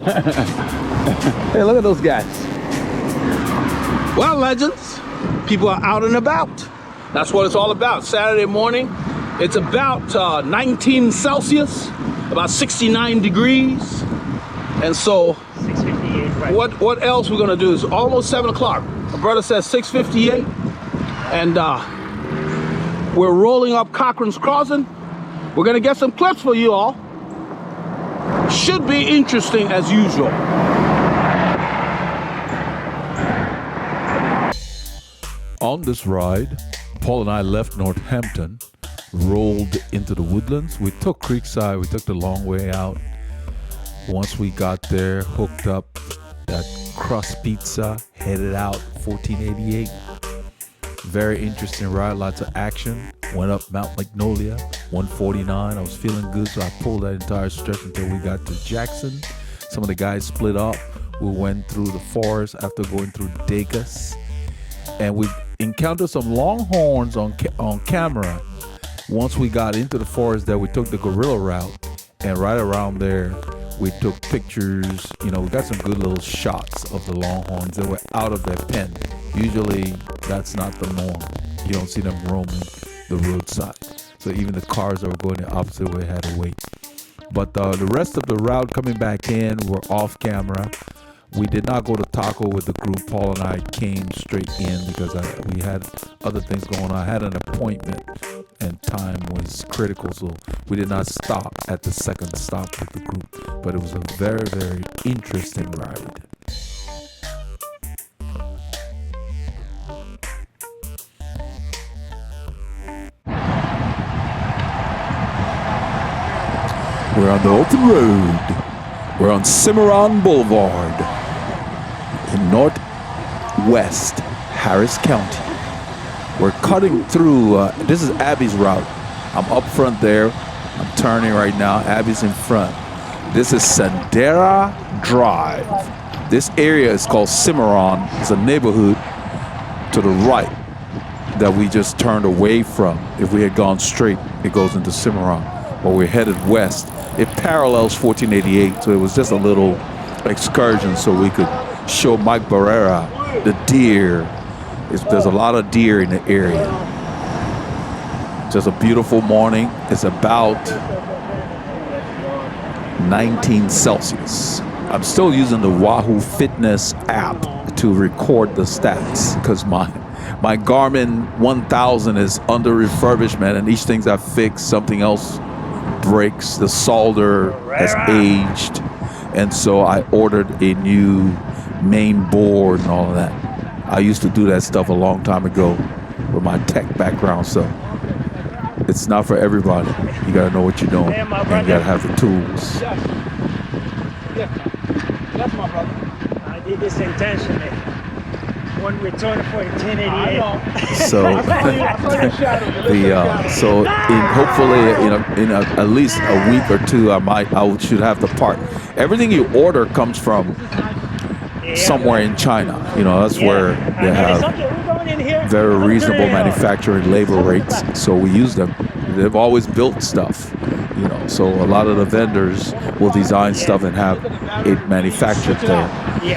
Hey, look at those guys. Well, legends, people are out and about. That's what it's all about. Saturday morning, it's about 19 Celsius, about 69 degrees. And so, 6:58, right. what else we're gonna do is almost 7 o'clock. My brother says 6:58, and we're rolling up Cochran's Crossing. We're gonna get some clips for you all. Should be interesting as usual. On this ride, Paul and I left Northampton, rolled into the woodlands. We took Creekside, we took the long way out. Once we got there, hooked up that crust pizza, headed out 1488. Very interesting ride, lots of action. Went up Mount Magnolia, 149. I was feeling good, so I pulled that entire stretch until we got to Jackson. Some of the guys split up. We went through the forest after going through Dacus. And we encountered some longhorns on camera. Once we got into the forest there, we took the guerrilla route. And right around there, we took pictures. You know, we got some good little shots of the longhorns that were out of their pen. Usually, that's not the norm. You don't see them roaming the roadside. So even the cars that were going the opposite way had to wait. But the rest of the route coming back in were off camera. We did not go to Taco with the group. Paul and I came straight in because we had other things going on. I had an appointment and time was critical, so we did not stop at the second stop with the group. But it was a very, very interesting ride. We're on the open road. We're on Cimarron Boulevard in northwest Harris County. We're cutting through, this is Abby's route. I'm up front there. I'm turning right now. Abby's in front. This is Sendera Drive. This area is called Cimarron. It's a neighborhood to the right that we just turned away from. If we had gone straight, it goes into Cimarron. But we're headed west. It parallels 1488, so it was just a little excursion so we could show Mike Barrera the deer. There's a lot of deer in the area. Just a beautiful morning. It's about 19 Celsius. I'm still using the Wahoo Fitness app to record the stats because my Garmin 1000 is under refurbishment, and each thing I fix, something else breaks. The solder has aged, and so I ordered a new main board and all of that. I used to do that stuff a long time ago with my tech background, so it's not for everybody. You gotta know what you're doing, and you gotta have the tools. That's my brother. I did this intentionally. One return for 1088. So, hopefully, in at least a week or two, I should have the part. Everything you order comes from somewhere in China. You know, that's where they have very reasonable manufacturing labor rates. So we use them. They've always built stuff. You know, so a lot of the vendors will design stuff and have it manufactured there.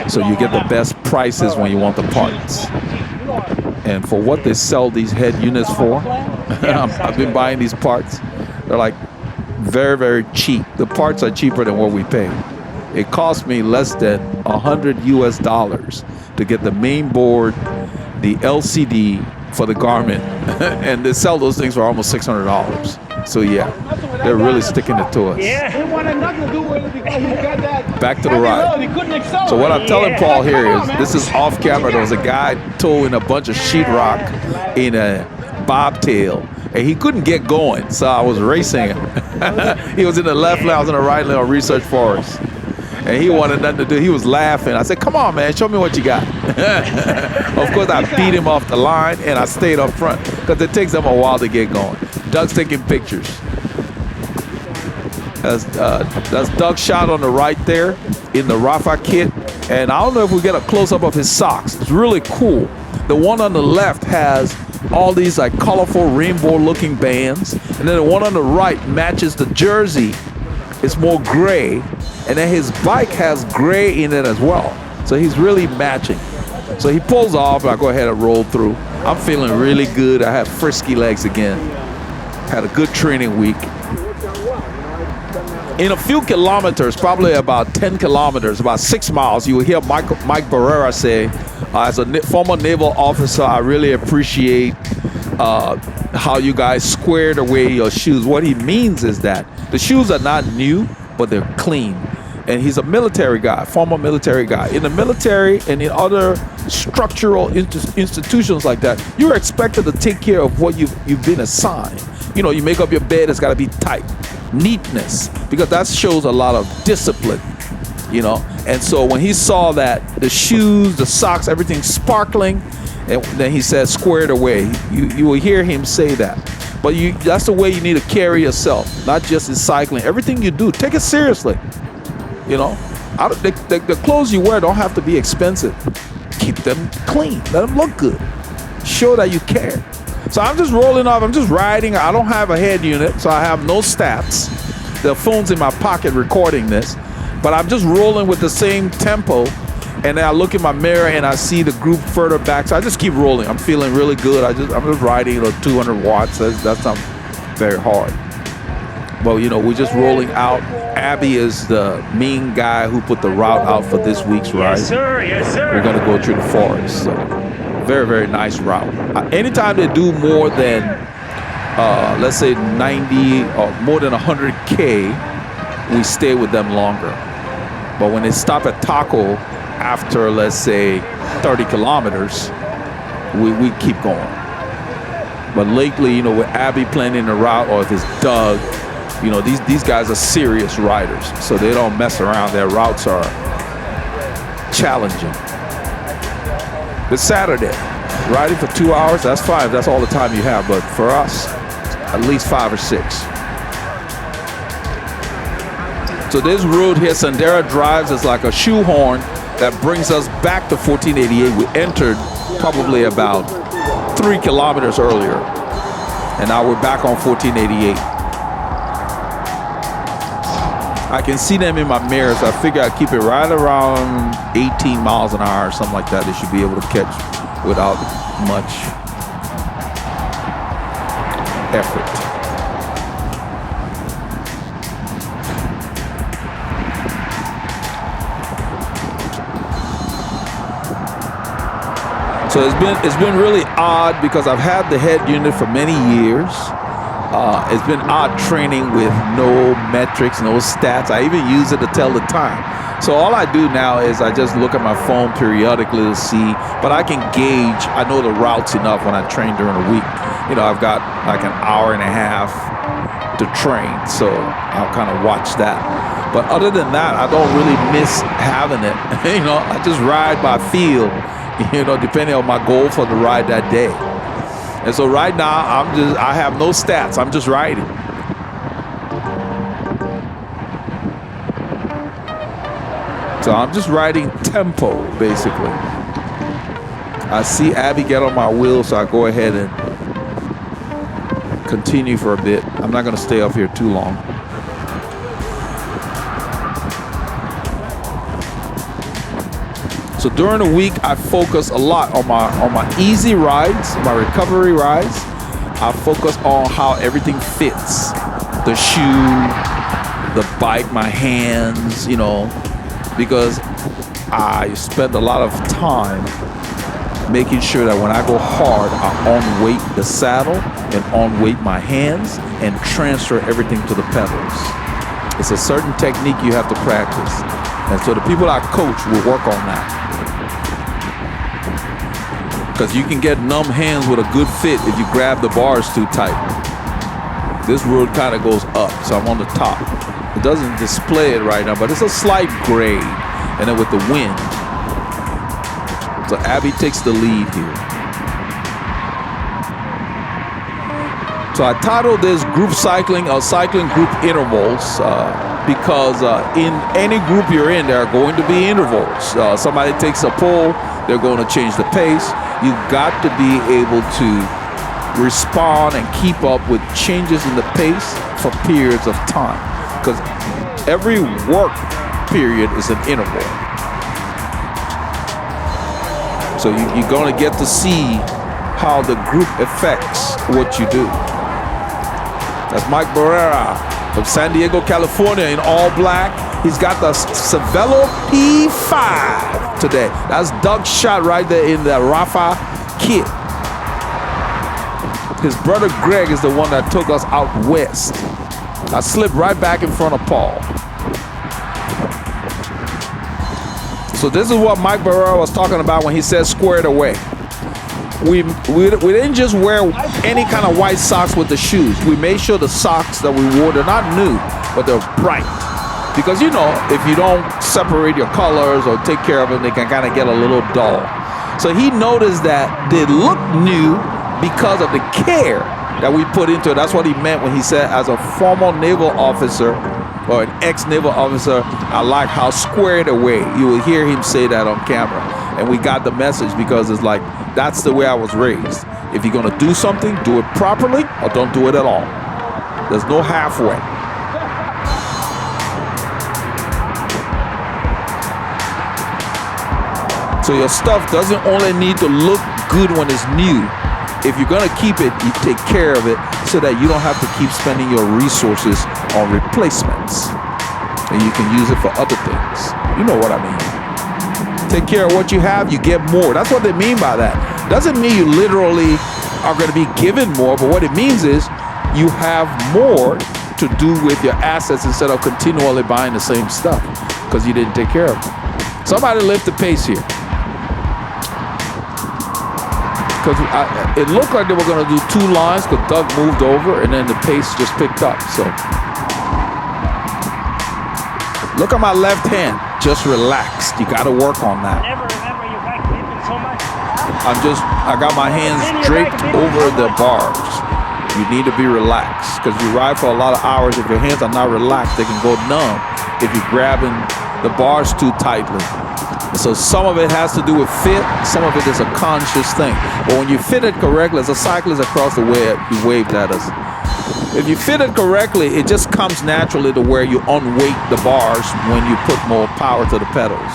So you get the best prices when you want the parts. And for what they sell these head units for, I've been buying these parts. They're like very, very cheap. The parts are cheaper than what we pay. It cost me less than $100 US to get the main board, the LCD for the Garmin, and they sell those things for almost $600. So yeah, they're really sticking it to us. Yeah. He wanted nothing to do with it because he got that. Back to the ride. He couldn't accelerate. So what I'm telling Paul here is, this is off camera. There was a guy towing a bunch of sheetrock in a bobtail, and he couldn't get going. So I was racing him. He was in the left lane, I was in the right lane on Research Forest. And he wanted nothing to do. He was laughing. I said, come on, man, show me what you got. Of course, I beat him off the line, and I stayed up front because it takes them a while to get going. Doug's taking pictures. That's Doug's shot on the right there in the Rafa kit. And I don't know if we get a close-up of his socks. It's really cool. The one on the left has all these like colorful rainbow-looking bands. And then the one on the right matches the jersey It's more gray, and then his bike has gray in it as well. So he's really matching. So he pulls off, I go ahead and roll through. I'm feeling really good. I have frisky legs again. Had a good training week. In a few kilometers, probably about 10 kilometers, about 6 miles, you will hear Mike Barrera say, as a former naval officer, I really appreciate how you guys squared away your shoes. What he means is that the shoes are not new, but they're clean. And he's a military guy, former military guy. In the military and in other structural institutions like that, you're expected to take care of what you've been assigned. You know, you make up your bed, it's got to be tight. Neatness, because that shows a lot of discipline, you know. And so when he saw that the shoes, the socks, everything sparkling, and then he said squared away. You will hear him say that. But that's the way you need to carry yourself, not just in cycling. Everything you do, take it seriously. You know, the clothes you wear don't have to be expensive. Keep them clean. Let them look good. Show that you care. So I'm just rolling off. I'm just riding. I don't have a head unit, so I have no stats. The phone's in my pocket recording this. But I'm just rolling with the same tempo. And then I look in my mirror and I see the group further back. So I just keep rolling. I'm feeling really good. I'm just riding 200 watts. That's not very hard. But, you know, we're just rolling out. Abby is the mean guy who put the route out for this week's ride. Yes, sir. Yes, sir. We're going to go through the forest. So very, very nice route. Anytime they do more than, let's say 90 or more than 100K, we stay with them longer. But when they stop at Taco after, let's say, 30 kilometers, we keep going. But lately, you know, with Abby planning the route, or if it's Doug, you know, these guys are serious riders, so they don't mess around. Their routes are challenging. It's Saturday. Riding for 2 hours, that's fine. That's all the time you have. But for us, at least 5 or 6. So this road here, Sendera drives, is like a shoehorn that brings us back to 1488. We entered probably about 3 kilometers earlier, and now we're back on 1488. I can see them in my mirrors. I figure I keep it right around 18 miles an hour or something like that. They should be able to catch without much effort. So it's been really odd because I've had the head unit for many years. It's been odd training with no metrics, no stats. I even use it to tell the time. So all I do now is I just look at my phone periodically to see, but I can gauge. I know the routes enough when I train during the week. You know, I've got like an hour and a half to train, so I'll kind of watch that. But other than that, I don't really miss having it. You know, I just ride by feel, you know, depending on my goal for the ride that day. And so right now, I have no stats. I'm just riding. So I'm just riding tempo, basically. I see Abby get on my wheel, so I go ahead and continue for a bit. I'm not going to stay up here too long. So during the week, I focus a lot on my easy rides, my recovery rides. I focus on how everything fits. The shoe, the bike, my hands, you know, because I spend a lot of time making sure that when I go hard, I on-weight the saddle and on-weight my hands and transfer everything to the pedals. It's a certain technique you have to practice. And so the people I coach will work on that. Because you can get numb hands with a good fit if you grab the bars too tight. This road kind of goes up, so I'm on the top. It doesn't display it right now, but it's a slight grade. And then with the wind. So Abby takes the lead here. So I titled this group cycling or cycling group intervals because in any group you're in, there are going to be intervals. Somebody takes a pull, they're going to change the pace. You've got to be able to respond and keep up with changes in the pace for periods of time. because every work period is an interval. So you're going to get to see how the group affects what you do. That's Mike Barrera from San Diego, California in all black. He's got the Cervelo P5 today. That's Doug's shot right there in the Rafa kit. His brother Greg is the one that took us out west. I slipped right back in front of Paul. So this is what Mike Barrera was talking about when he said squared away. We didn't just wear any kind of white socks with the shoes. We made sure the socks that we wore, they're not new, but they're bright. Because, you know, if you don't separate your colors or take care of them, they can kind of get a little dull. So he noticed that they look new because of the care that we put into it. That's what he meant when he said, as a former naval officer or an ex-naval officer, I like how squared away. You will hear him say that on camera. And we got the message because it's like, that's the way I was raised. If you're going to do something, do it properly or don't do it at all. There's no halfway. So your stuff doesn't only need to look good when it's new. If you're going to keep it, you take care of it so that you don't have to keep spending your resources on replacements. And you can use it for other things. You know what I mean. Take care of what you have, you get more. That's what they mean by that. Doesn't mean you literally are going to be given more, but what it means is you have more to do with your assets instead of continually buying the same stuff because you didn't take care of it. Somebody lift the pace here. Because it looked like they were going to do 2 lines because Doug moved over and then the pace just picked up. So look at my left hand, just relaxed. You got to work on that. Never remember your back dipping so much. I got my hands draped over the bars. You need to be relaxed because you ride for a lot of hours. If your hands are not relaxed, they can go numb if you're grabbing the bars too tightly. So some of it has to do with fit, some of it is a conscious thing. But when you fit it correctly, as a cyclist across the way, he waved at us. If you fit it correctly, it just comes naturally to where you unweight the bars when you put more power to the pedals.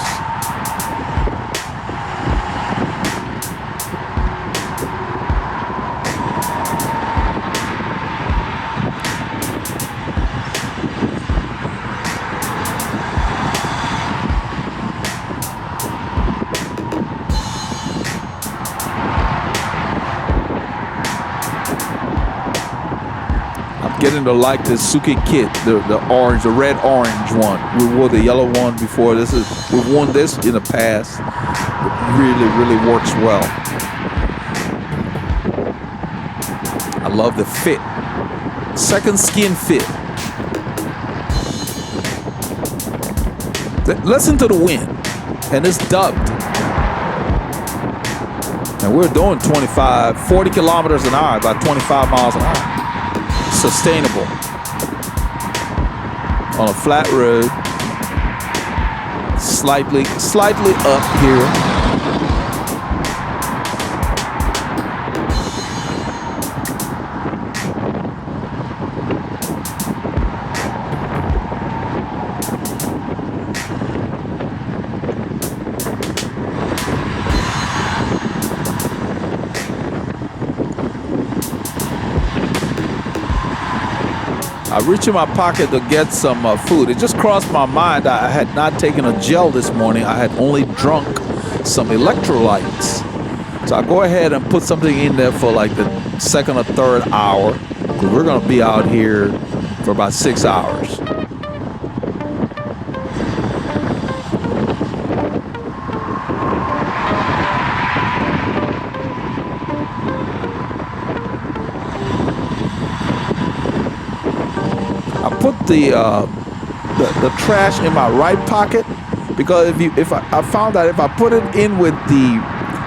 Getting to like this Souke kit, the orange, the red orange one. We wore the yellow one before. We've worn this in the past. It really works well. I love the fit. Second skin fit. Listen to the wind, and it's dubbed. And we're doing 40 kilometers an hour, about 25 miles an hour. Sustainable on a flat road, slightly up here. I reached in my pocket to get some food. It just crossed my mind I had not taken a gel this morning. I had only drunk some electrolytes. So I go ahead and put something in there for like the second or third hour. We're going to be out here for about 6 hours. Put the trash in my right pocket because I found that if I put it in with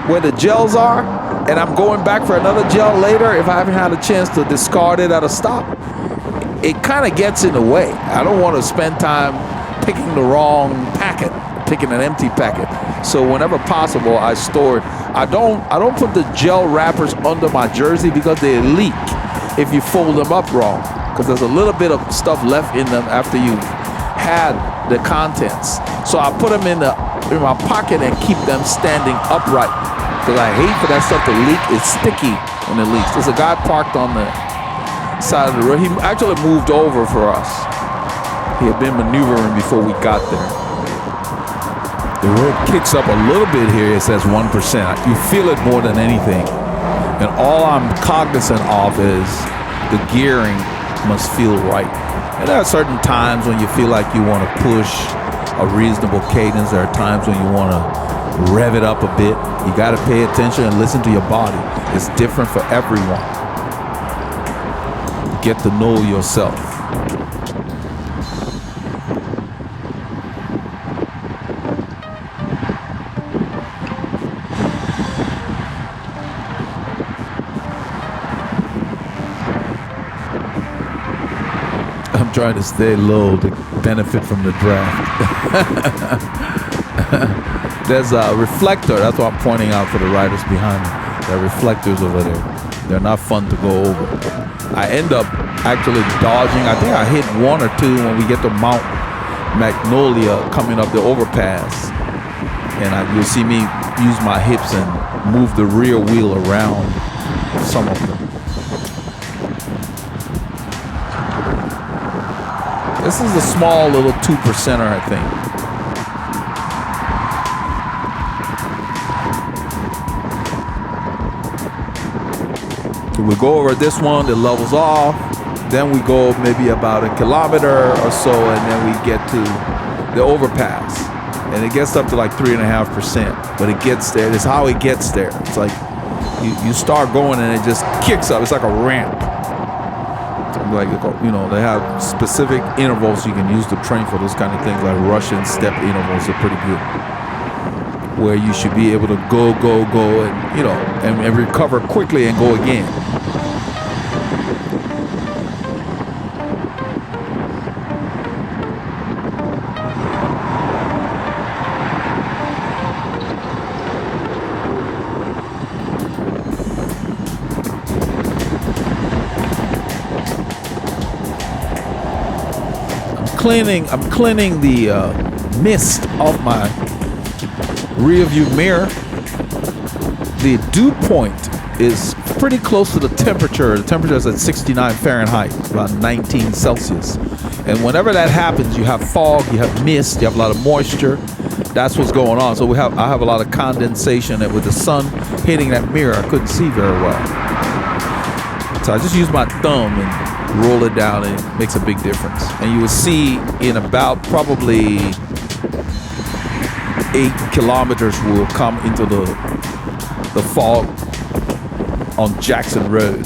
where the gels are and I'm going back for another gel later, if I haven't had a chance to discard it at a stop, it kind of gets in the way. I don't want to spend time picking the wrong packet, picking an empty packet. So whenever possible, I store it. I don't put the gel wrappers under my jersey because they leak if you fold them up wrong. because there's a little bit of stuff left in them after you had the contents. So I put them in my pocket and keep them standing upright, because I hate for that stuff to leak. It's sticky when it leaks. There's a guy parked on the side of the road. He actually moved over for us. He had been maneuvering before we got there. The road kicks up a little bit here. It says 1%. You feel it more than anything. And all I'm cognizant of is the gearing must feel right. And there are certain times when you feel like you want to push a reasonable cadence. There are times when you want to rev it up a bit. You got to pay attention and listen to your body. It's different for everyone. Get to know yourself. I'm trying to stay low to benefit from the draft. There's a reflector. That's what I'm pointing out for the riders behind me. There are reflectors over there. They're not fun to go over. I end up actually dodging. I think I hit one or two when we get to Mount Magnolia coming up the overpass. And you'll see me use my hips and move the rear wheel around some of them. This is a small little 2%er, I think. We go over this one, it levels off. Then we go maybe about a kilometer or so, and then we get to the overpass. And it gets up to like 3.5%, but it gets there. It's how it gets there. It's like you start going and it just kicks up. It's like a ramp. Like, you know, they have specific intervals you can use to train for those kind of things, like Russian step intervals are pretty good, where you should be able to go, and, you know, and recover quickly and go again. I'm cleaning the mist off my rear view mirror. The dew point is pretty close to the temperature. The temperature is at 69 Fahrenheit, about 19 Celsius. And whenever that happens, you have fog, you have mist, you have a lot of moisture. That's what's going on. So I have a lot of condensation, and with the sun hitting that mirror, I couldn't see very well. So I just use my thumb and roll it down, and it makes a big difference. And you will see in about probably 8 kilometers we'll come into the fog on Jackson Road.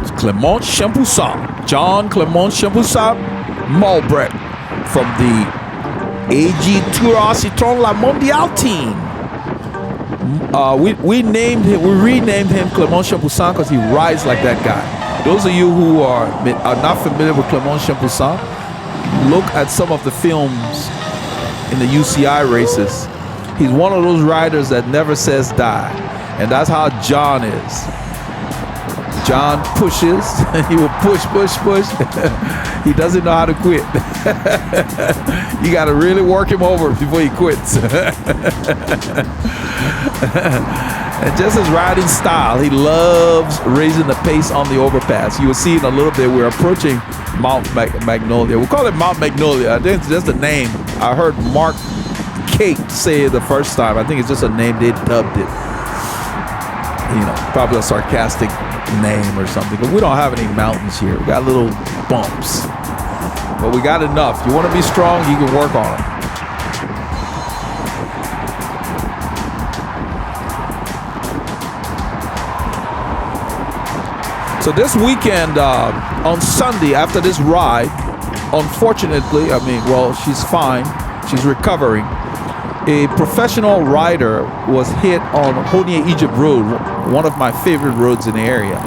It's Clement Champoussin, John Clement Champoussin Malbrec from the AG Tour Citroën La Mondiale team. We renamed him Clement Champoussin because he rides like that guy. Those of you who are not familiar with Clement Champoussin, look at some of the films in the UCI races. He's one of those riders that never says die, and that's how John is. John pushes, he will push. He doesn't know how to quit. You got to really work him over before he quits. And just his riding style, he loves raising the pace on the overpass. You will see in a little bit, we're approaching Mount Magnolia. We'll call it Mount Magnolia. I think it's just a name. I heard Mark Kate say it the first time. I think it's just a name, they dubbed it. You know, probably a sarcastic name or something, but we don't have any mountains here. We got little bumps, but we got enough. You want to be strong, you can work on it. So this weekend, on Sunday, after this ride, unfortunately, she's fine, she's recovering. A professional rider was hit on Honia Egypt Road, one of my favorite roads in the area,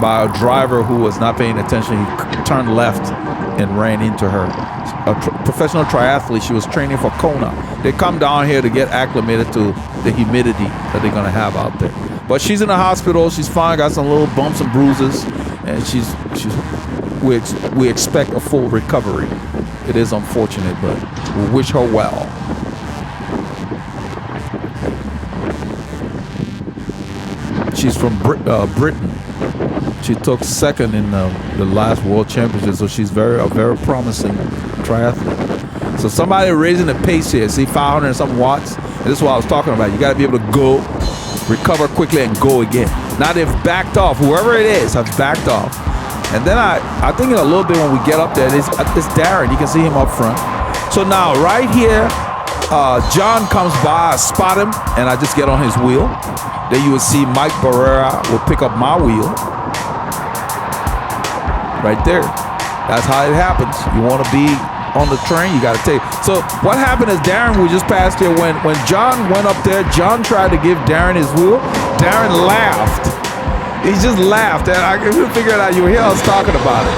by a driver who was not paying attention. He turned left and ran into her. professional triathlete. She was training for Kona. They come down here to get acclimated to the humidity that they're gonna have out there. But she's in the hospital. She's fine. Got some little bumps and bruises, and we expect a full recovery. It is unfortunate, but we wish her well. She's from Britain. She took second in the last World Championship, so she's a very promising triathlete. So somebody raising the pace here. See, 500 and some watts. And this is what I was talking about. You got to be able to go, recover quickly, and go again. Now they've backed off. Whoever it is has backed off. And then I think in a little bit when we get up there, it's Darren. You can see him up front. So now right here, John comes by. I spot him, and I just get on his wheel. Then you will see Mike Barrera will pick up my wheel. Right there. That's how it happens. You want to be on the train, you got to take. So what happened is Darren, we just passed here, when John went up there, John tried to give Darren his wheel. Darren laughed. He just laughed. And I couldn't figure it out. You were here, I was talking about it.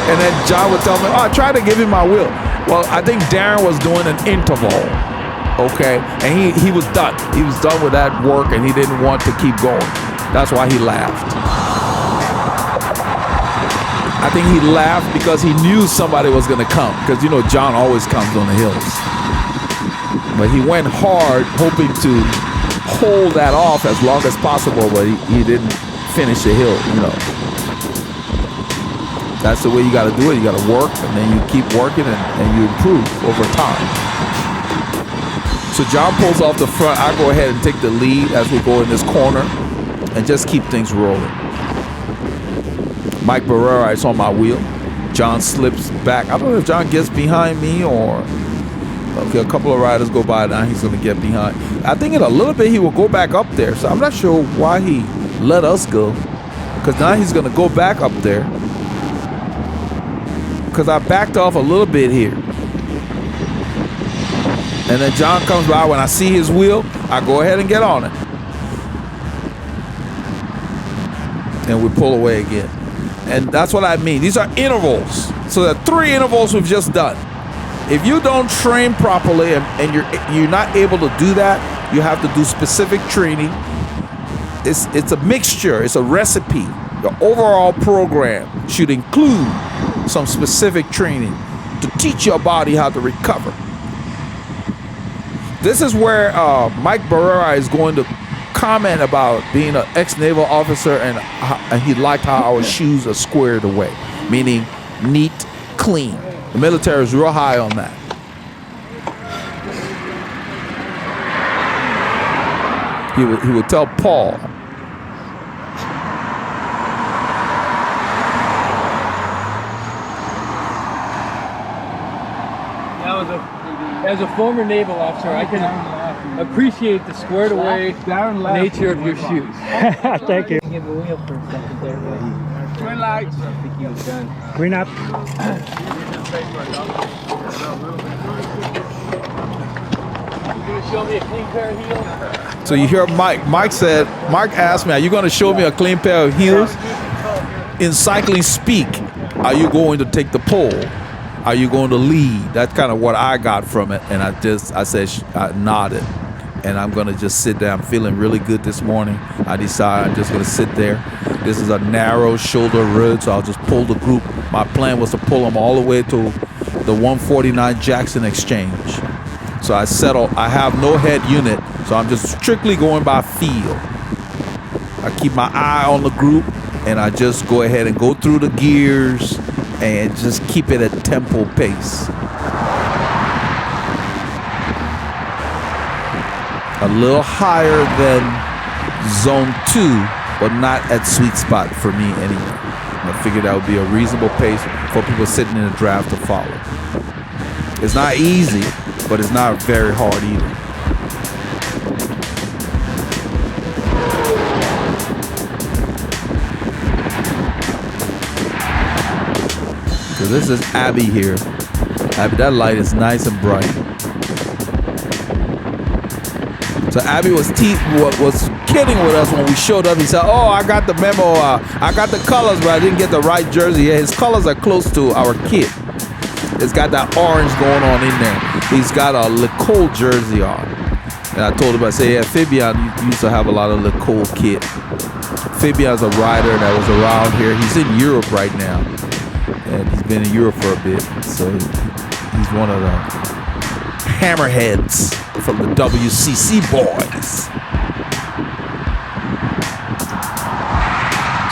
And then John would tell me, oh, I tried to give him my wheel. Well, I think Darren was doing an interval. Okay, and he was done. He was done with that work, and he didn't want to keep going. That's why he laughed. I think he laughed because he knew somebody was going to come. Because, you know, John always comes on the hills. But he went hard, hoping to hold that off as long as possible, but he didn't finish the hill, you know. That's the way you got to do it. You got to work, and then you keep working, and you improve over time. So John pulls off the front. I go ahead and take the lead as we go in this corner and just keep things rolling. Mike Barrera is on my wheel. John slips back. I don't know if John gets behind me or... Okay, a couple of riders go by now. He's going to get behind. I think in a little bit he will go back up there. So I'm not sure why he let us go. Because now he's going to go back up there. Because I backed off a little bit here. And then John comes by. When I see his wheel, I go ahead and get on it. And we pull away again. And that's what I mean. These are intervals. So there are 3 intervals we've just done. If you don't train properly and you're not able to do that, you have to do specific training. It's a mixture. It's a recipe. The overall program should include some specific training to teach your body how to recover. This is where Mike Barrera is going to comment about being an ex-naval officer and he liked how our shoes are squared away, meaning neat, clean. The military is real high on that. He would tell Paul. As a former naval officer, I can appreciate the squared away nature of your shoes. Thank you. Give a wheel for a second there. Green lights. I think he was done. Green up. You gonna show me a clean pair of heels? So you hear Mike asked me, are you going to show me a clean pair of heels? In cycling speak, are you going to take the pole? Are you going to lead? That's kind of what I got from it. And I nodded. And I'm going to just sit there. I'm feeling really good this morning. I decided I'm just going to sit there. This is a narrow shoulder road, so I'll just pull the group. My plan was to pull them all the way to the 149 Jackson Exchange. So I have no head unit, so I'm just strictly going by feel. I keep my eye on the group, and I just go ahead and go through the gears and just keep it at tempo pace. A little higher than zone 2, but not at sweet spot for me anyway. I figured that would be a reasonable pace for people sitting in the draft to follow. It's not easy, but it's not very hard either. So this is Abby here. Abby, that light is nice and bright. So Abby was kidding with us when we showed up. He said, oh, I got the memo. I got the colors, but I didn't get the right jersey. Yeah, his colors are close to our kit. It's got that orange going on in there. He's got a Lecole jersey on. And I told him, I said, yeah, Fabian used to have a lot of Lecole kit. Fabian's a rider that was around here. He's in Europe right now. And he's been in Europe for a bit. So he's one of the hammerheads from the WCC boys.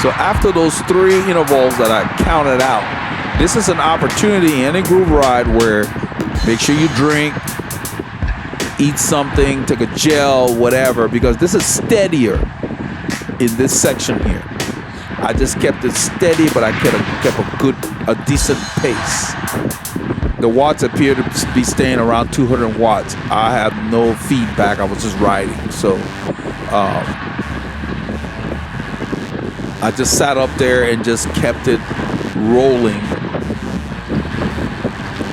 So after those 3 intervals that I counted out, this is an opportunity in a groove ride where make sure you drink, eat something, take a gel, whatever, because this is steadier in this section here. I just kept it steady, but I kept a decent pace. The watts appear to be staying around 200 watts. I have no feedback. I was just riding. So I just sat up there and just kept it rolling.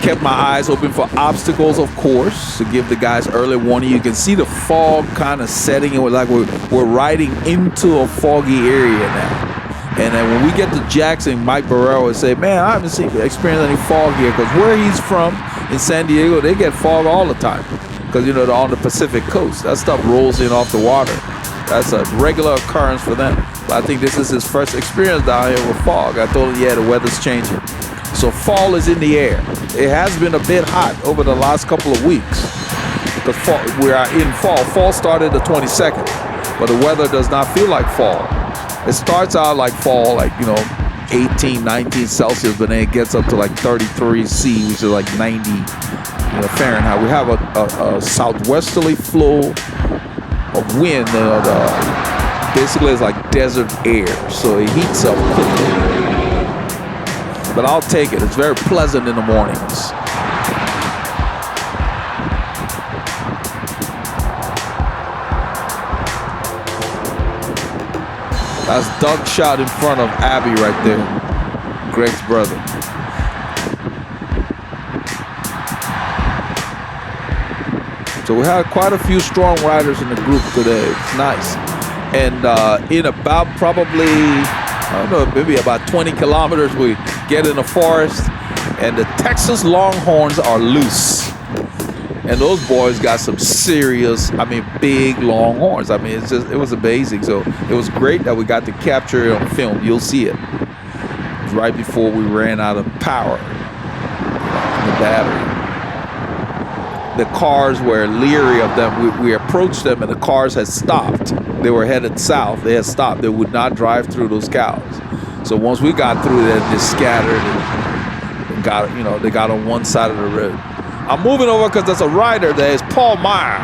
Kept my eyes open for obstacles, of course, to give the guys early warning. You can see the fog kind of setting in, like we're riding into a foggy area now. And then when we get to Jackson, Mike Barrera would say, man, I haven't experienced any fog here, because where he's from in San Diego, they get fog all the time, because they're on the Pacific coast. That stuff rolls in off the water. That's a regular occurrence for them. But I think this is his first experience down here with fog. I told him, yeah, the weather's changing. So fall is in the air. It has been a bit hot over the last couple of weeks, because we are in fall. Fall started the 22nd, but the weather does not feel like fall. It starts out like fall, like, 18, 19 Celsius, but then it gets up to like 33 C, which is like 90 Fahrenheit. We have a southwesterly flow of wind. Basically, it's like desert air, so it heats up quickly. But I'll take it. It's very pleasant in the mornings. That's Doug shot in front of Abby right there, Greg's brother. So we had quite a few strong riders in the group today. It's nice. And in about probably, I don't know, maybe about 20 kilometers, we get in the forest, and the Texas Longhorns are loose. And those boys got some serious, big longhorns. It was amazing. So it was great that we got to capture it on film. You'll see it. It was right before we ran out of power in the battery. The cars were leery of them. We approached them, and the cars had stopped. They were headed south. They had stopped. They would not drive through those cows. So once we got through there, they scattered and got, they got on one side of the road. I'm moving over because there's a rider there. It's Paul Meyer.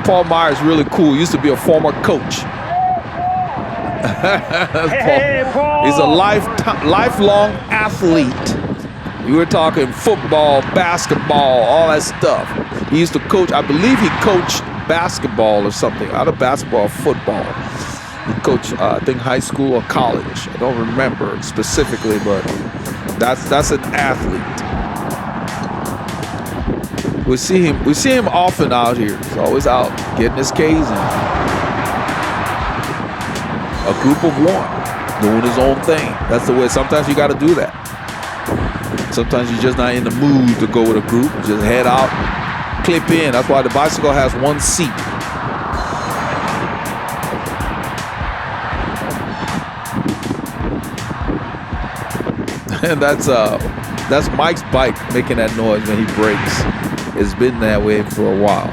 Paul Meyer is really cool. He used to be a former coach. Hey, Paul. He's a lifelong athlete. We were talking football, basketball, all that stuff. He used to coach. I believe he coached basketball or something. Out of basketball, football. He coached, I think, high school or college. I don't remember specifically, but that's an athlete. We see him often out here. He's always out getting his K's in. A group of one, doing his own thing. That's the way. Sometimes you got to do that. Sometimes you're just not in the mood to go with a group. Just head out, clip in. That's why the bicycle has one seat. And that's Mike's bike making that noise when he brakes. It's been that way for a while.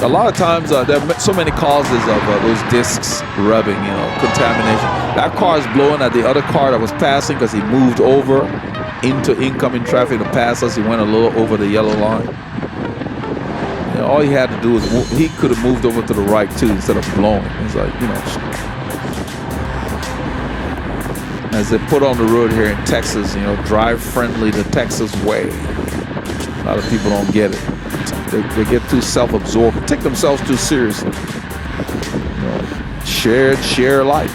A lot of times there are so many causes of those discs rubbing, contamination. That car is blowing at the other car that was passing because he moved over into incoming traffic to pass us. He went a little over the yellow line. All he had to do was he could have moved over to the right too instead of blowing. It's like, as they put on the road here in Texas, drive friendly the Texas way. A lot of people don't get it. They get too self-absorbed, take themselves too seriously. Share alike.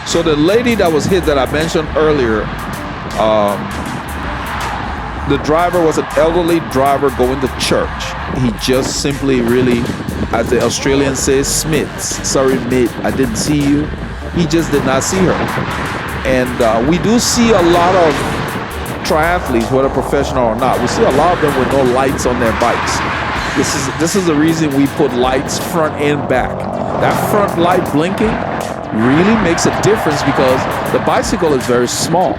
So the lady that was hit that I mentioned earlier, The driver was an elderly driver going to church. He just simply really, as the Australian says, smits. Sorry, mate, I didn't see you. He just did not see her. And we do see a lot of triathletes, whether professional or not. We see a lot of them with no lights on their bikes. This is the reason we put lights front and back. That front light blinking really makes a difference because the bicycle is very small.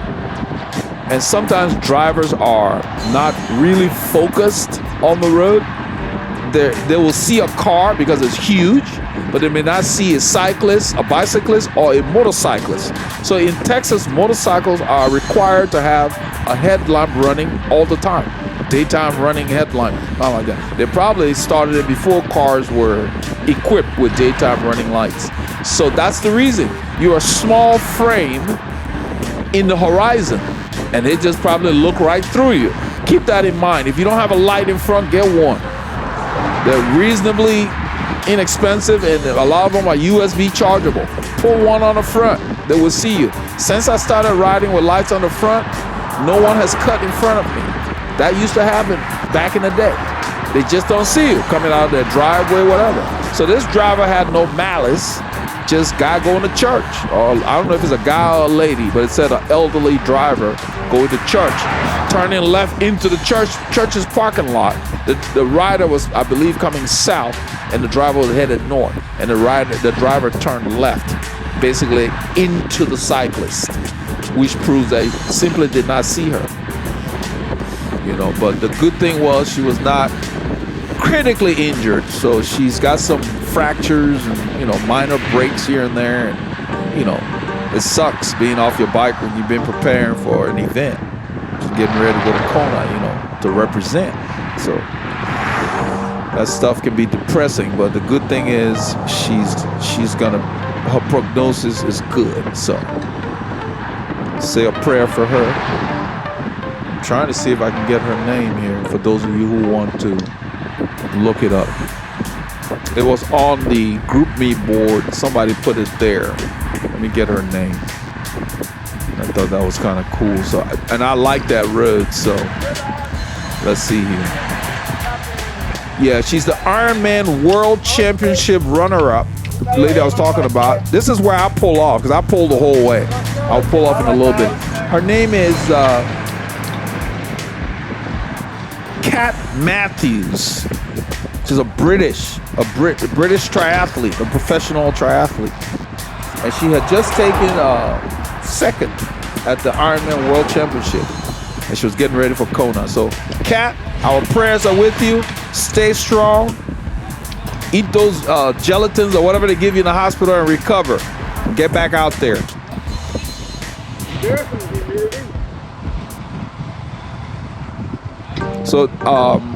And sometimes drivers are not really focused on the road. They will see a car because it's huge, but they may not see a cyclist, a bicyclist, or a motorcyclist. So in Texas, motorcycles are required to have a headlamp running all the time. Daytime running headlamp, not like that. They probably started it before cars were equipped with daytime running lights. So that's the reason. You're a small frame in the horizon, and they just probably look right through you. Keep that in mind. If you don't have a light in front, get one. They're reasonably inexpensive, and a lot of them are USB chargeable. Put one on the front, they will see you. Since I started riding with lights on the front, no one has cut in front of me. That used to happen back in the day. They just don't see you coming out of their driveway, whatever. So this driver had no malice, just guy going to church. Or I don't know if it's a guy or a lady, but it said an elderly driver going to church, turning left into the church's parking lot. The rider was, I believe, coming south, and the driver was headed north. And the driver turned left, basically into the cyclist, which proves that he simply did not see her. You know, but the good thing was she was not critically injured, so she's got some fractures and, you know, minor breaks here and there, and, you know, it sucks being off your bike when you've been preparing for an event, getting ready to go to Kona, you know, to represent. So that stuff can be depressing, but the good thing is her prognosis is good. So say a prayer for her. I'm trying to see if I can get her name here for those of you who want to look it up. It was on the GroupMe board. Somebody put it there. Let me get her name. I thought that was kind of cool. So, and I like that road. So let's see here. Yeah, she's the Ironman World Championship runner-up. The lady I was talking about. This is where I pull off, because I pull the whole way. I'll pull off in a little bit. Her name is Kat Matthews. She's a British triathlete, a professional triathlete. And she had just taken second at the Ironman World Championship. And she was getting ready for Kona. So, Kat, our prayers are with you. Stay strong. Eat those gelatins or whatever they give you in the hospital and recover. Get back out there. So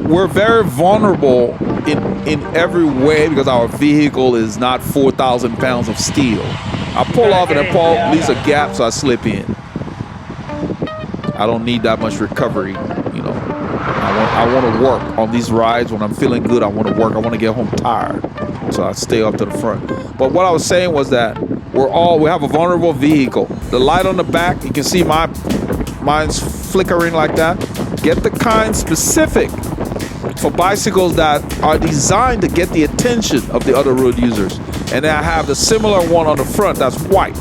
we're very vulnerable in every way because our vehicle is not 4,000 pounds of steel. I pull off and then Paul leaves a gap, so I slip in. I don't need that much recovery, you know. I want to work on these rides. When I'm feeling good, I want to work. I want to get home tired, so I stay up to the front. But what I was saying was that we have a vulnerable vehicle. The light on the back, you can see mine's flickering like that. Get the kind specific for bicycles that are designed to get the attention of the other road users. And then I have the similar one on the front that's white,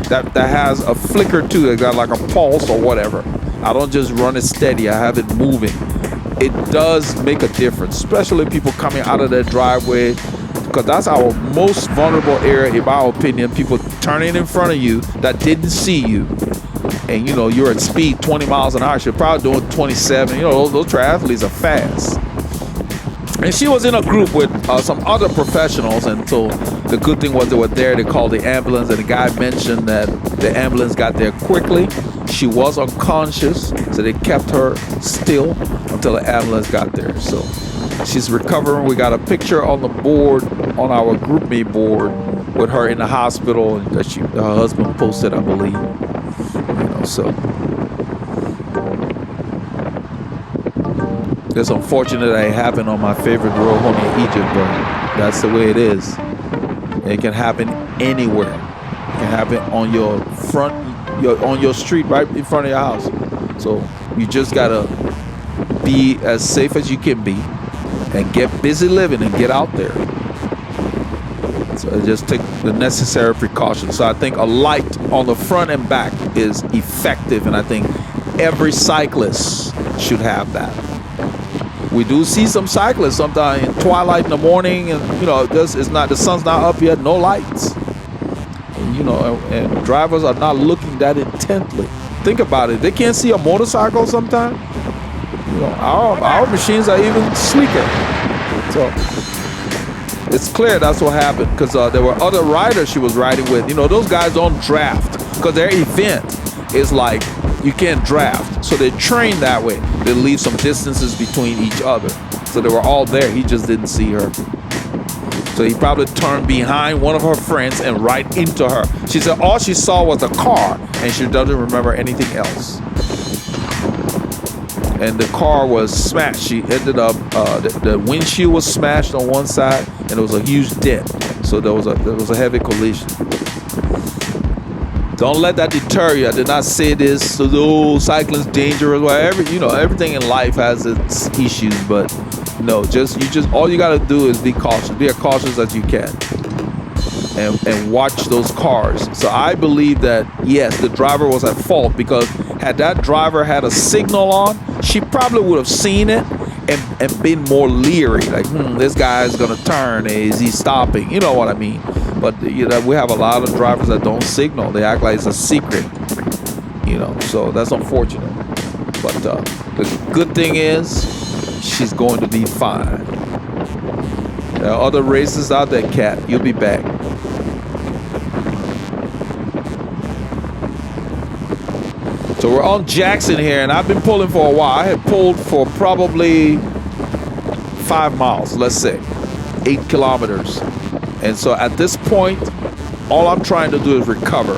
that has a flicker to it, got like a pulse or whatever. I don't just run it steady, I have it moving. It does make a difference, especially people coming out of their driveway, because that's our most vulnerable area, in my opinion. People turning in front of you that didn't see you. And you know, you're at speed 20 miles an hour. You're probably doing 27. You know, those triathletes are fast. And she was in a group with some other professionals, and so the good thing was they were there. They called the ambulance, and the guy mentioned that the ambulance got there quickly. She was unconscious, so they kept her still until the ambulance got there. So she's recovering. We got a picture on the board, on our GroupMe board, with her in the hospital that her husband posted, I believe. You know, so it's unfortunate that it happened on my favorite road home in Egypt, but that's the way it is. It can happen anywhere. It can happen on your front, on your street, right in front of your house. So you just gotta be as safe as you can be and get busy living and get out there. So just take the necessary precautions. So I think a light on the front and back is effective, and I think every cyclist should have that. We do see some cyclists sometimes in twilight in the morning, and you know, the sun's not up yet, no lights. And, you know, and drivers are not looking that intently. Think about it. They can't see a motorcycle sometimes. You know, our machines are even sleeker. So it's clear that's what happened, because there were other riders she was riding with. You know, those guys don't draft because their event is like you can't draft. So they train that way. They leave some distances between each other. So they were all there. He just didn't see her. So he probably turned behind one of her friends and right into her. She said all she saw was a car and she doesn't remember anything else. And the car was smashed. She ended up, the windshield was smashed on one side and there was a huge dent. So there was a heavy collision. Don't let that deter you. I did not say this, so oh, cycling's dangerous. Well, you know, everything in life has its issues, but no, all you gotta do is be cautious. Be as cautious as you can. And watch those cars. So I believe that, yes, the driver was at fault, because had that driver had a signal on, she probably would have seen it and been more leery. Like, this guy's gonna turn. Is he stopping? You know what I mean? But you know, we have a lot of drivers that don't signal. They act like it's a secret. You know, so that's unfortunate. But the good thing is, she's going to be fine. There are other races out there, Kat. You'll be back. So we're on Jackson here, and I've been pulling for a while. I had pulled for probably 5 miles, let's say, 8 kilometers. And so at this point, all I'm trying to do is recover.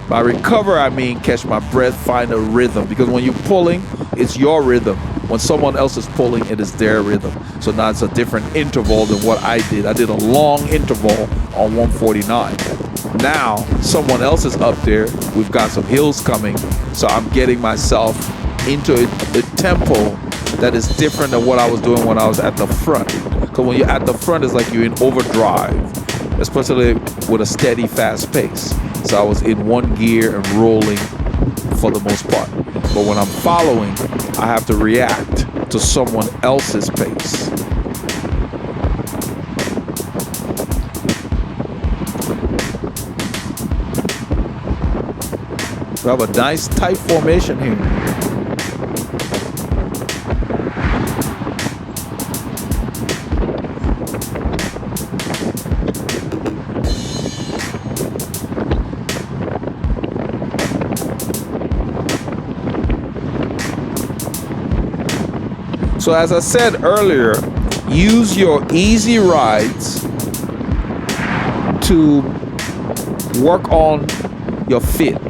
By recover, I mean catch my breath, find a rhythm. Because when you're pulling, it's your rhythm. When someone else is pulling, it is their rhythm. So now it's a different interval than what I did. I did a long interval on 149. Now, someone else is up there. We've got some hills coming. So I'm getting myself into a tempo that is different than what I was doing when I was at the front. Because when you're at the front, it's like you're in overdrive, especially with a steady, fast pace. So I was in one gear and rolling for the most part. But when I'm following, I have to react to someone else's pace. We have a nice tight formation here. So as I said earlier, use your easy rides to work on your fit.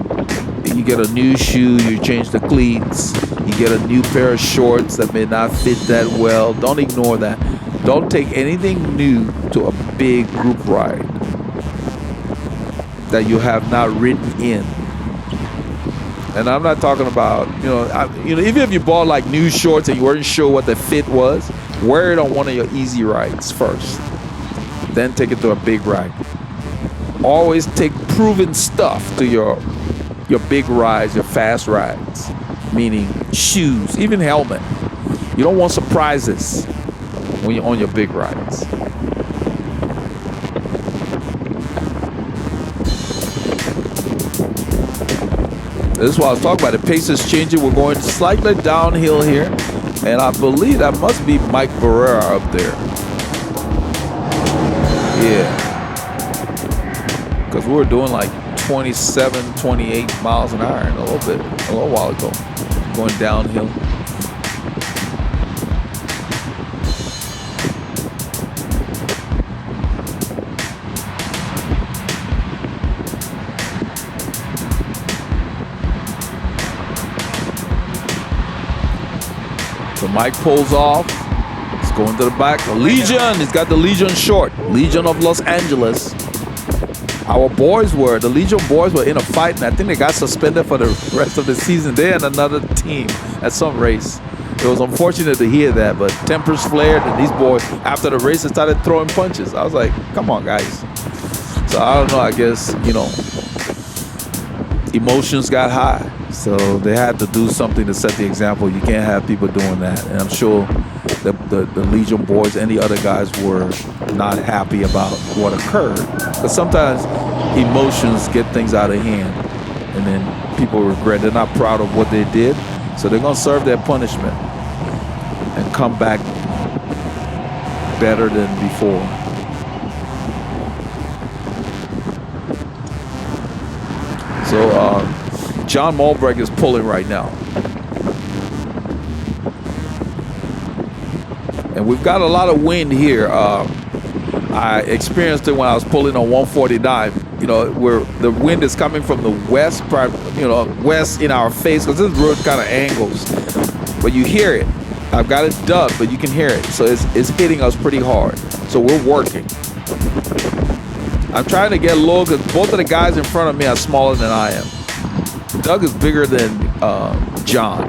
You get a new shoe, you change the cleats, you get a new pair of shorts that may not fit that well. Don't ignore that. Don't take anything new to a big group ride that you have not ridden in. And I'm not talking about, even if you bought like new shorts and you weren't sure what the fit was, wear it on one of your easy rides first. Then take it to a big ride. Always take proven stuff to your big rides, your fast rides, meaning shoes, even helmet. You don't want surprises when you're on your big rides. This is what I was talking about. The pace is changing. We're going slightly downhill here. And I believe that must be Mike Barrera up there. Yeah. Because we were doing like 27, 28 miles an hour a little while ago. Going downhill. So Mike pulls off. He's going to the back. The Legion. He's got the Legion short. Legion of Los Angeles. Our boys were, the Legion boys were in a fight, and I think they got suspended for the rest of the season. They and another team at some race. It was unfortunate to hear that, but tempers flared, and these boys, after the race, started throwing punches. I was like, come on, guys. So I don't know, I guess, you know, emotions got high. So they had to do something to set the example. You can't have people doing that. And I'm sure the Legion boys and the other guys were not happy about what occurred. Because sometimes emotions get things out of hand, and then people regret. They're not proud of what they did. So they're going to serve their punishment and come back better than before. So John Malbrecht is pulling right now. And we've got a lot of wind here. I experienced it when I was pulling on 149. You know, where the wind is coming from the west, you know, west in our face, because this road kind of angles. But you hear it. I've got it dubbed, but you can hear it. So it's hitting us pretty hard. So we're working. I'm trying to get low because both of the guys in front of me are smaller than I am. Doug is bigger than John.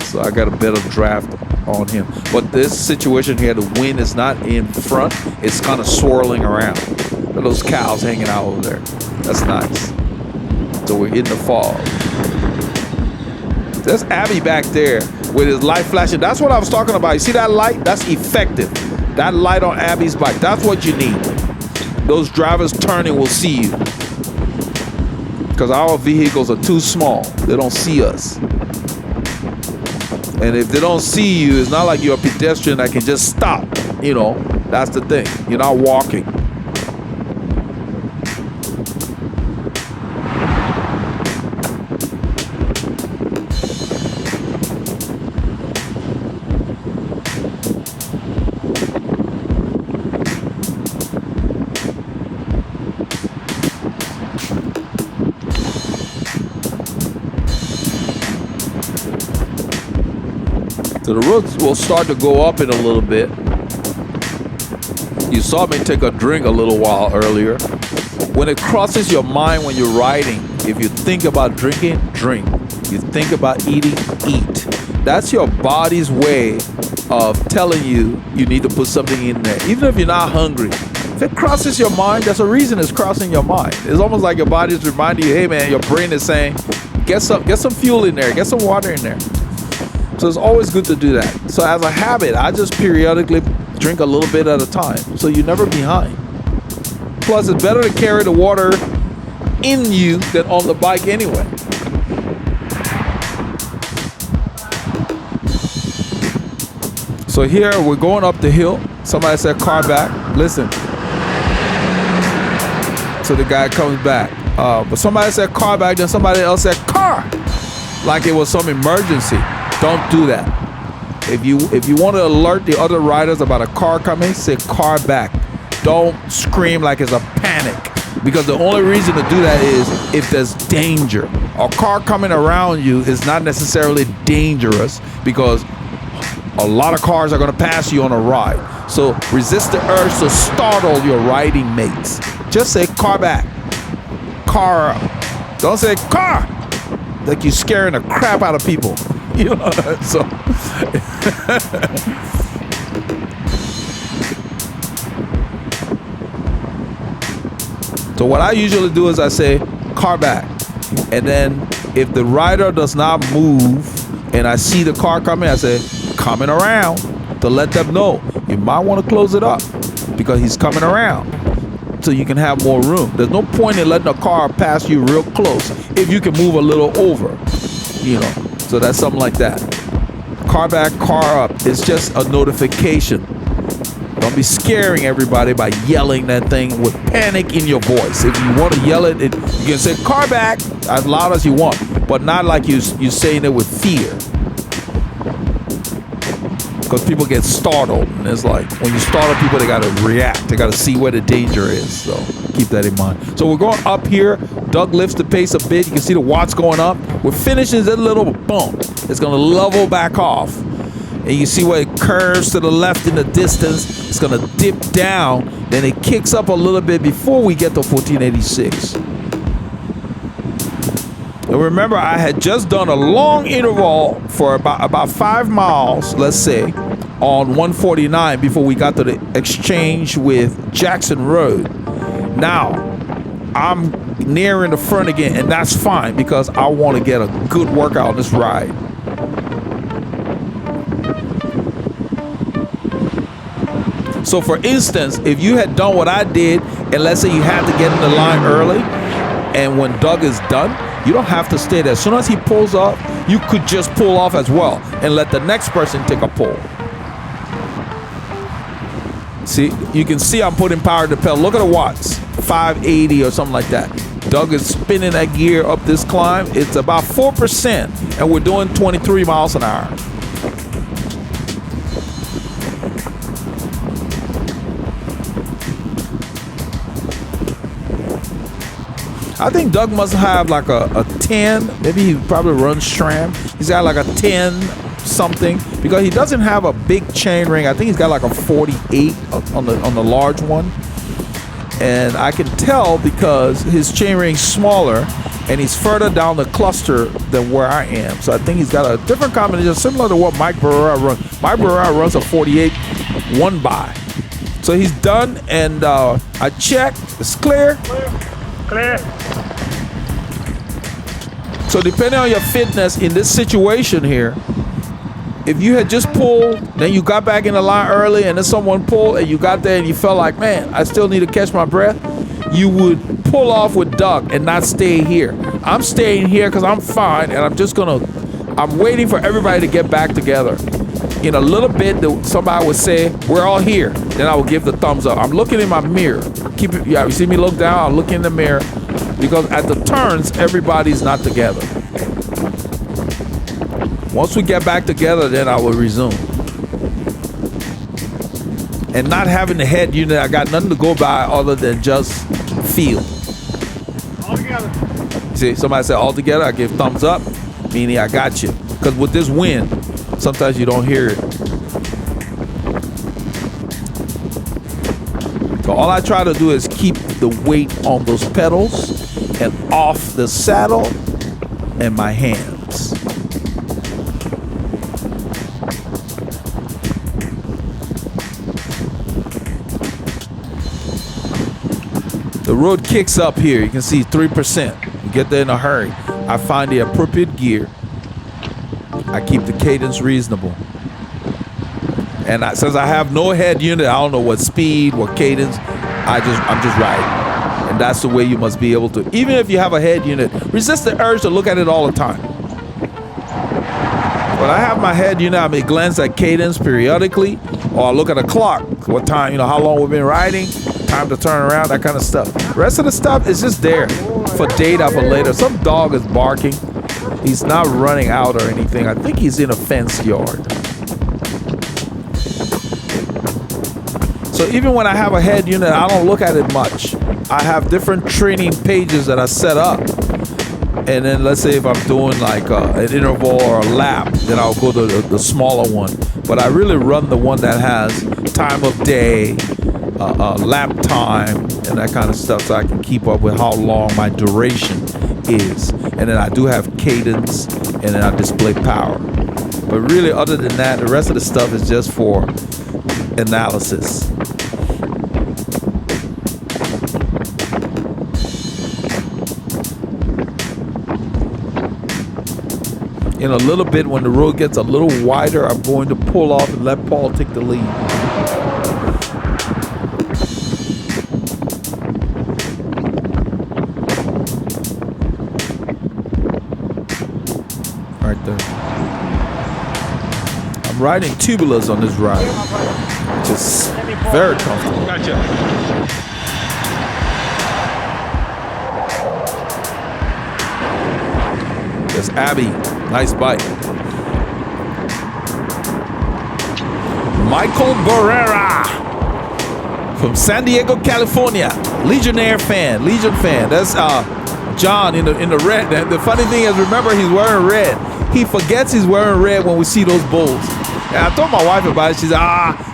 So I got a better draft on him. But this situation here, the wind is not in front. It's kind of swirling around. Look at those cows hanging out over there. That's nice. So we're in the fog. There's Abby back there with his light flashing. That's what I was talking about. You see that light? That's effective. That light on Abby's bike. That's what you need. Those drivers turning will see you. Because our vehicles are too small. They don't see us. And if they don't see you, it's not like you're a pedestrian that can just stop. You know, that's the thing. You're not walking. So the roads will start to go up in a little bit. You saw me take a drink a little while earlier. When it crosses your mind when you're riding, if you think about drinking, drink. You think about eating, eat. That's your body's way of telling you you need to put something in there. Even if you're not hungry. If it crosses your mind, there's a reason it's crossing your mind. It's almost like your body's reminding you, hey man, your brain is saying, get some fuel in there, get some water in there. So it's always good to do that. So as a habit, I just periodically drink a little bit at a time. So you're never behind. Plus, it's better to carry the water in you than on the bike anyway. So here we're going up the hill. Somebody said car back. Listen. So the guy comes back. But somebody said car back, then somebody else said car. Like it was some emergency. Don't do that. If you want to alert the other riders about a car coming, say car back. Don't scream like it's a panic, because the only reason to do that is if there's danger. A car coming around you is not necessarily dangerous because a lot of cars are going to pass you on a ride. So resist the urge to startle your riding mates. Just say car back. Car up. Don't say car like you're scaring the crap out of people. You know, so so what I usually do is I say car back, and then if the rider does not move and I see the car coming, I say coming around, to let them know you might want to close it up because he's coming around, so you can have more room. There's no point in letting a car pass you real close if you can move a little over, you know. So that's something like that. Car back, car up. It's just a notification. Don't be scaring everybody by yelling that thing with panic in your voice. If you want to yell it, you can say car back as loud as you want, but not like you're saying it with fear. Because people get startled, and it's like when you startle people, they got to react. They got to see where the danger is. So keep that in mind. So we're going up here. Doug lifts the pace a bit. You can see the watts going up. We're finishing that little bump. It's going to level back off. And you see where it curves to the left in the distance. It's going to dip down. Then it kicks up a little bit before we get to 1486. And remember, I had just done a long interval for about 5 miles, let's say, on 149 before we got to the exchange with Jackson Road. Now, I'm nearing the front again, and that's fine because I want to get a good workout on this ride. So for instance, if you had done what I did, and let's say you had to get in the line early, and when Doug is done, you don't have to stay there. As soon as he pulls off, you could just pull off as well and let the next person take a pull. See, you can see I'm putting power to the pedal. Look at the watts, 580 or something like that. Doug is spinning that gear up this climb. It's about 4%, and we're doing 23 miles an hour. I think Doug must have like a 10. Maybe he probably runs SRAM. He's got like a 10 something because he doesn't have a big chain ring. I think he's got like a 48 on the large one. And I can tell because his chain ring's smaller and he's further down the cluster than where I am. So I think he's got a different combination similar to what Mike Barrera runs. Mike Barrera runs a 48 one by. So he's done, and I checked. It's clear. Clear. So depending on your fitness in this situation here, if you had just pulled, then you got back in the line early, and then someone pulled, and you got there and you felt like, man, I still need to catch my breath, you would pull off with Doug and not stay here. I'm staying here because I'm fine, and I'm waiting for everybody to get back together. In a little bit, somebody would say, we're all here. Then I would give the thumbs up. I'm looking in my mirror. You see me look down, I'm looking in the mirror, because at the turns, everybody's not together. Once we get back together, then I will resume. And not having the head unit, I got nothing to go by other than just feel. All together. See, somebody said all together, I give thumbs up, meaning I got you. Because with this wind, sometimes you don't hear it. So all I try to do is keep the weight on those pedals and off the saddle and my hands. The road kicks up here. You can see 3%. You get there in a hurry. I find the appropriate gear. I keep the cadence reasonable. And since I have no head unit, I don't know what speed, what cadence. I'm just riding. And that's the way you must be able to. Even if you have a head unit, resist the urge to look at it all the time. When I have my head unit, I may glance at cadence periodically, or I look at a clock. What time, how long we've been riding, time to turn around, that kind of stuff. The rest of the stuff is just there for data for later. Some dog is barking. He's not running out or anything. I think he's in a fenced yard. So even when I have a head unit, I don't look at it much. I have different training pages that I set up. And then let's say if I'm doing like an interval or a lap, then I'll go to the smaller one. But I really run the one that has time of day, lap time, and that kind of stuff, so I can keep up with how long my duration is. And then I do have cadence, and then I display power. But really, other than that, the rest of the stuff is just for analysis. In a little bit, when the road gets a little wider, I'm going to pull off and let Paul take the lead. Right there. I'm riding tubulars on this ride, which is very comfortable. Gotcha. There's Abby. Nice bike. Michael Barrera from San Diego, California. Legion fan. That's John in the red. The funny thing is, remember, he's wearing red. He forgets he's wearing red when we see those bulls. And I told my wife about it. She said,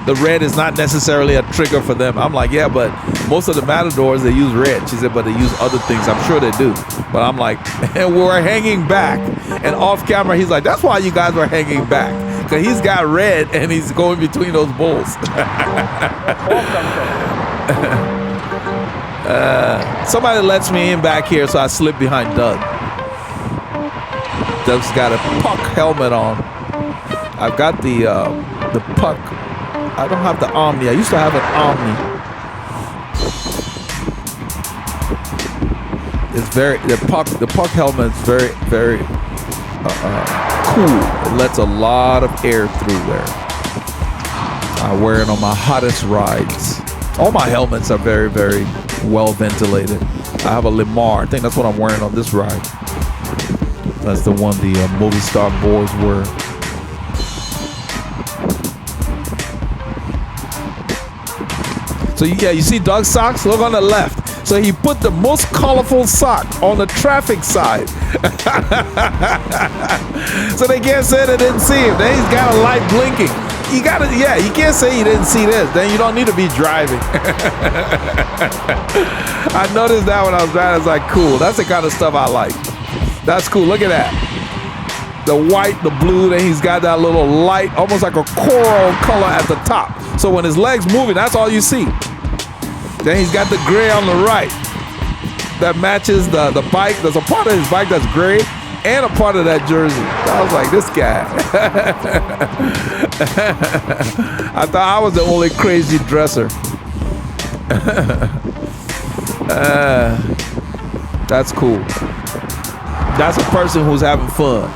the red is not necessarily a trigger for them. I'm like, yeah, but most of the Matadors, they use red. She said, but they use other things. I'm sure they do. But I'm like, and we're hanging back. And off camera, he's like, that's why you guys were hanging back. Because he's got red and he's going between those bulls. Somebody lets me in back here, so I slip behind Doug. Doug's got a puck helmet on. I've got the puck. I don't have the Omni. I used to have an Omni. It's the puck helmet is very, very cool. It lets a lot of air through there. I wear it on my hottest rides. All my helmets are very, very well ventilated. I have a Lamar. I think that's what I'm wearing on this ride. That's the one the movie star boys were. So yeah, you see Doug's socks? Look on the left. So he put the most colorful sock on the traffic side. So they can't say they didn't see him. Then he's got a light blinking. You can't say you didn't see this. Then you don't need to be driving. I noticed that when I was driving. I was like, cool. That's the kind of stuff I like. That's cool. Look at that. The white, the blue, then he's got that little light, almost like a coral color at the top. So when his leg's moving, that's all you see. Then he's got the gray on the right that matches the bike. There's a part of his bike that's gray and a part of that jersey. I was like, this guy. I thought I was the only crazy dresser. That's cool. That's a person who's having fun.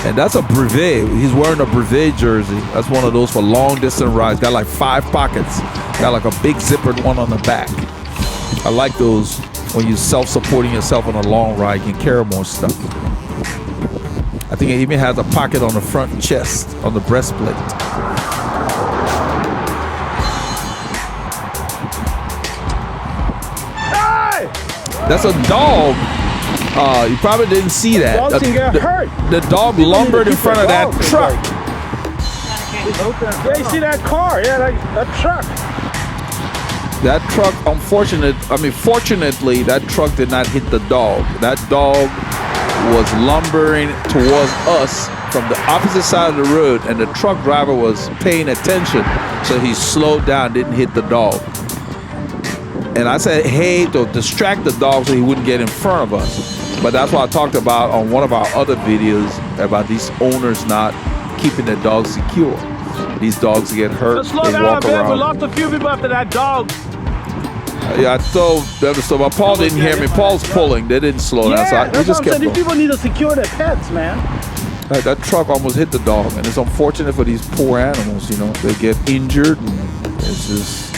And that's a Blvd. He's wearing a Blvd jersey. That's one of those for long distance rides. Got like 5 pockets. Got like a big zippered one on the back. I like those when you're self-supporting yourself on a long ride. You can carry more stuff. I think it even has a pocket on the front chest, on the breastplate. Hey! That's a dog. You probably didn't see that. Dogs can get hurt. The dog lumbered in front of that truck. Yeah, you see that car? Yeah, that truck. That truck, fortunately, that truck did not hit the dog. That dog was lumbering towards us from the opposite side of the road, and the truck driver was paying attention, so he slowed down, didn't hit the dog. And I said, hey, to distract the dog so he wouldn't get in front of us. But that's what I talked about on one of our other videos about these owners not keeping their dogs secure. These dogs get hurt. Just slow they down, walk man. around. We lost a few people after that dog. Yeah, I told them to slow, but Paul didn't hear me. Paul's pulling. They didn't slow down. So That's we just what I'm saying. kept These going. people need to secure their pets, man. That truck almost hit the dog, and it's unfortunate for these poor animals. You know, they get injured, and it's just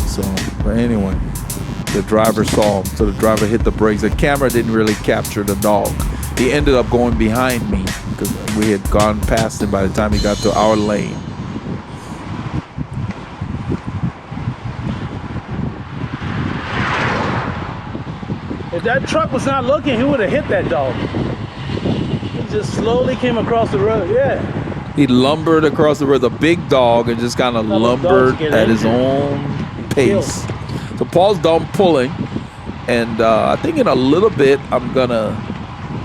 so. But anyway, the driver saw him, so the driver hit the brakes. The camera didn't really capture the dog. He ended up going behind me because we had gone past him by the time he got to our lane. If that truck was not looking, he would have hit that dog. He just slowly came across the road. Yeah. He lumbered across the road, a big dog, and just kind of lumbered at his own pace. So Paul's done pulling, and I think in a little bit I'm gonna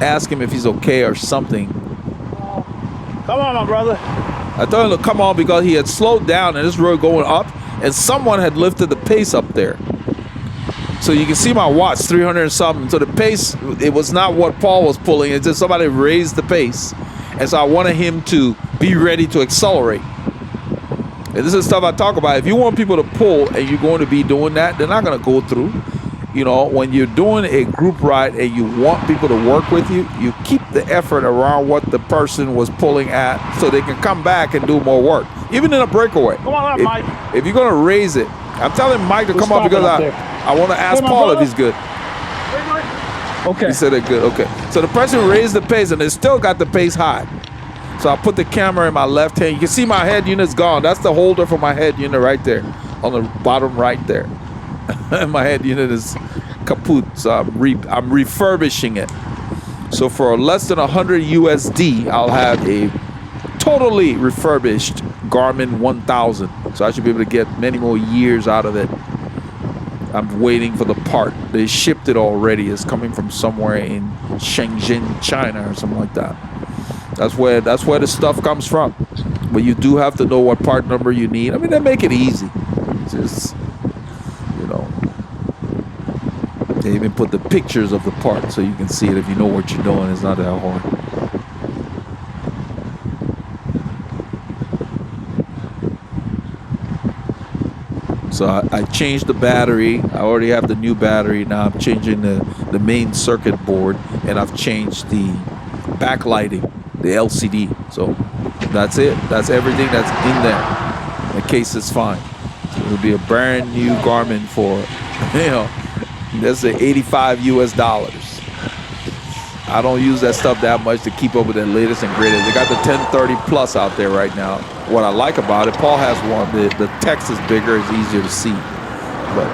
ask him if he's okay or something. Come on, my brother. I told him to come on because he had slowed down and this road going up, and someone had lifted the pace up there. So you can see my watch, 300 and something. So the pace, it was not what Paul was pulling. It's just somebody raised the pace. And so I wanted him to be ready to accelerate. And this is stuff I talk about. If you want people to pull and you're going to be doing that, they're not going to go through. You know, when you're doing a group ride and you want people to work with you, you keep the effort around what the person was pulling at so they can come back and do more work. Even in a breakaway. Come on up, Mike. If you're going to raise it, I'm telling Mike to come up because I want to ask Paul if he's good. Hey, Mike. Okay. He said they're good. Okay. So the person raised the pace, and they still got the pace high. So I put the camera in my left hand. You can see my head unit's gone. That's the holder for my head unit right there, on the bottom right there. And my head unit is kaput. So I'm refurbishing it. So for less than 100 USD, I'll have a totally refurbished Garmin 1000. So I should be able to get many more years out of it. I'm waiting for the part. They shipped it already. It's coming from somewhere in Shenzhen, China, or something like that. That's where the stuff comes from. But you do have to know what part number you need. I mean, they make it easy. It's just, you know, they even put the pictures of the part so you can see it if you know what you're doing. It's not that hard. So I changed the battery. I already have the new battery. Now I'm changing the main circuit board, and I've changed the backlighting, the LCD. So that's it. That's everything that's in there. The case is fine. So it'll be a brand new Garmin for, you know, that's $85 US. I don't use that stuff that much to keep up with the latest and greatest. They got the 1030 Plus out there right now. What I like about it, Paul has one. The text is bigger, it's easier to see. But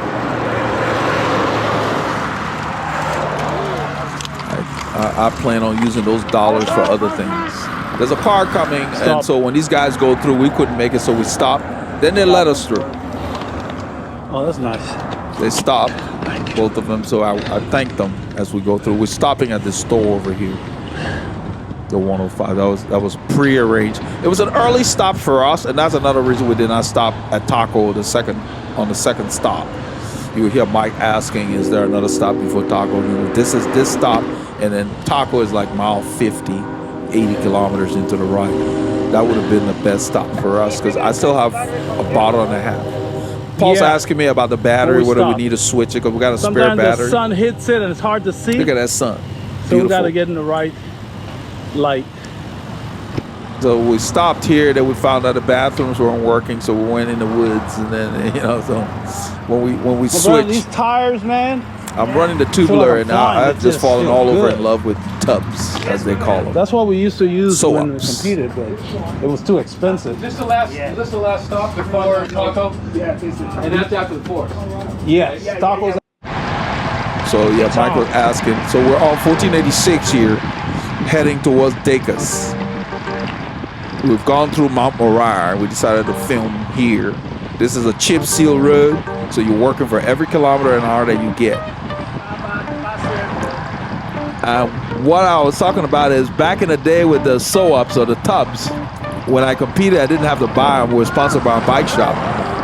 I plan on using those dollars for other things. There's a car coming, and so when these guys go through, we couldn't make it, so we stopped. Then they let us through. Oh, that's nice. They stopped, both of them, so I thanked them as we go through. We're stopping at this store over here, the 105. That was pre-arranged. It was an early stop for us, and that's another reason we did not stop at Taco on the second stop. You would hear Mike asking, "Is there another stop before Taco?" This is this stop, and then Taco is like mile 50, 80 kilometers into the right. That would have been the best stop for us because I still have a bottle and a half. Paul's asking me about the battery. Whether we need to switch it because we got a spare battery. Sometimes the sun hits it and it's hard to see. Look at that sun. So we got to get in the right light. So we stopped here. Then we found out the bathrooms weren't working, so we went in the woods. And then so when we switched, these tires, man. I'm running the tubular, and I've just fallen all over in love with tubs, as they call them. That's what we used to use when we competed, but it was too expensive. Is this the last stop before Taco? Yeah, and that's after the force. Yes, Taco's. So yeah, Mike was asking. So we're on 1486 here, heading towards Dacus. We've gone through Mount Mariah. We decided to film here. This is a chip seal road, so you're working for every kilometer an hour that you get. What I was talking about is back in the day with the sew-ups or the tubs, when I competed, I didn't have to buy them. We were sponsored by a bike shop,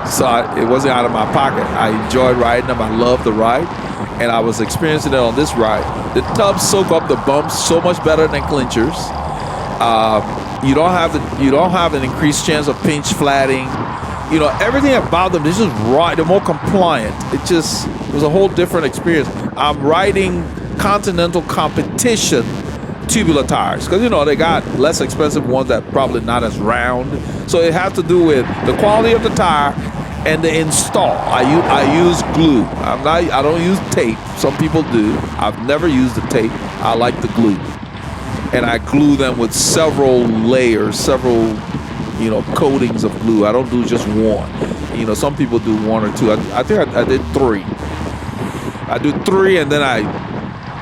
so it wasn't out of my pocket. I enjoyed riding them. I loved the ride, and I was experiencing it on this ride. The tubs soak up the bumps so much better than clinchers. You don't have an increased chance of pinch flatting. You know, everything about them, they're just right. They're more compliant. It was a whole different experience. I'm riding Continental Competition tubular tires because, you know, they got less expensive ones that probably not as round. So it has to do with the quality of the tire and the install. I use glue. I don't use tape. Some people do. I've never used the tape. I like the glue. And I glue them with several layers, you know, coatings of glue. I don't do just one. You know, some people do one or two. I think I did 3. I do 3, and then I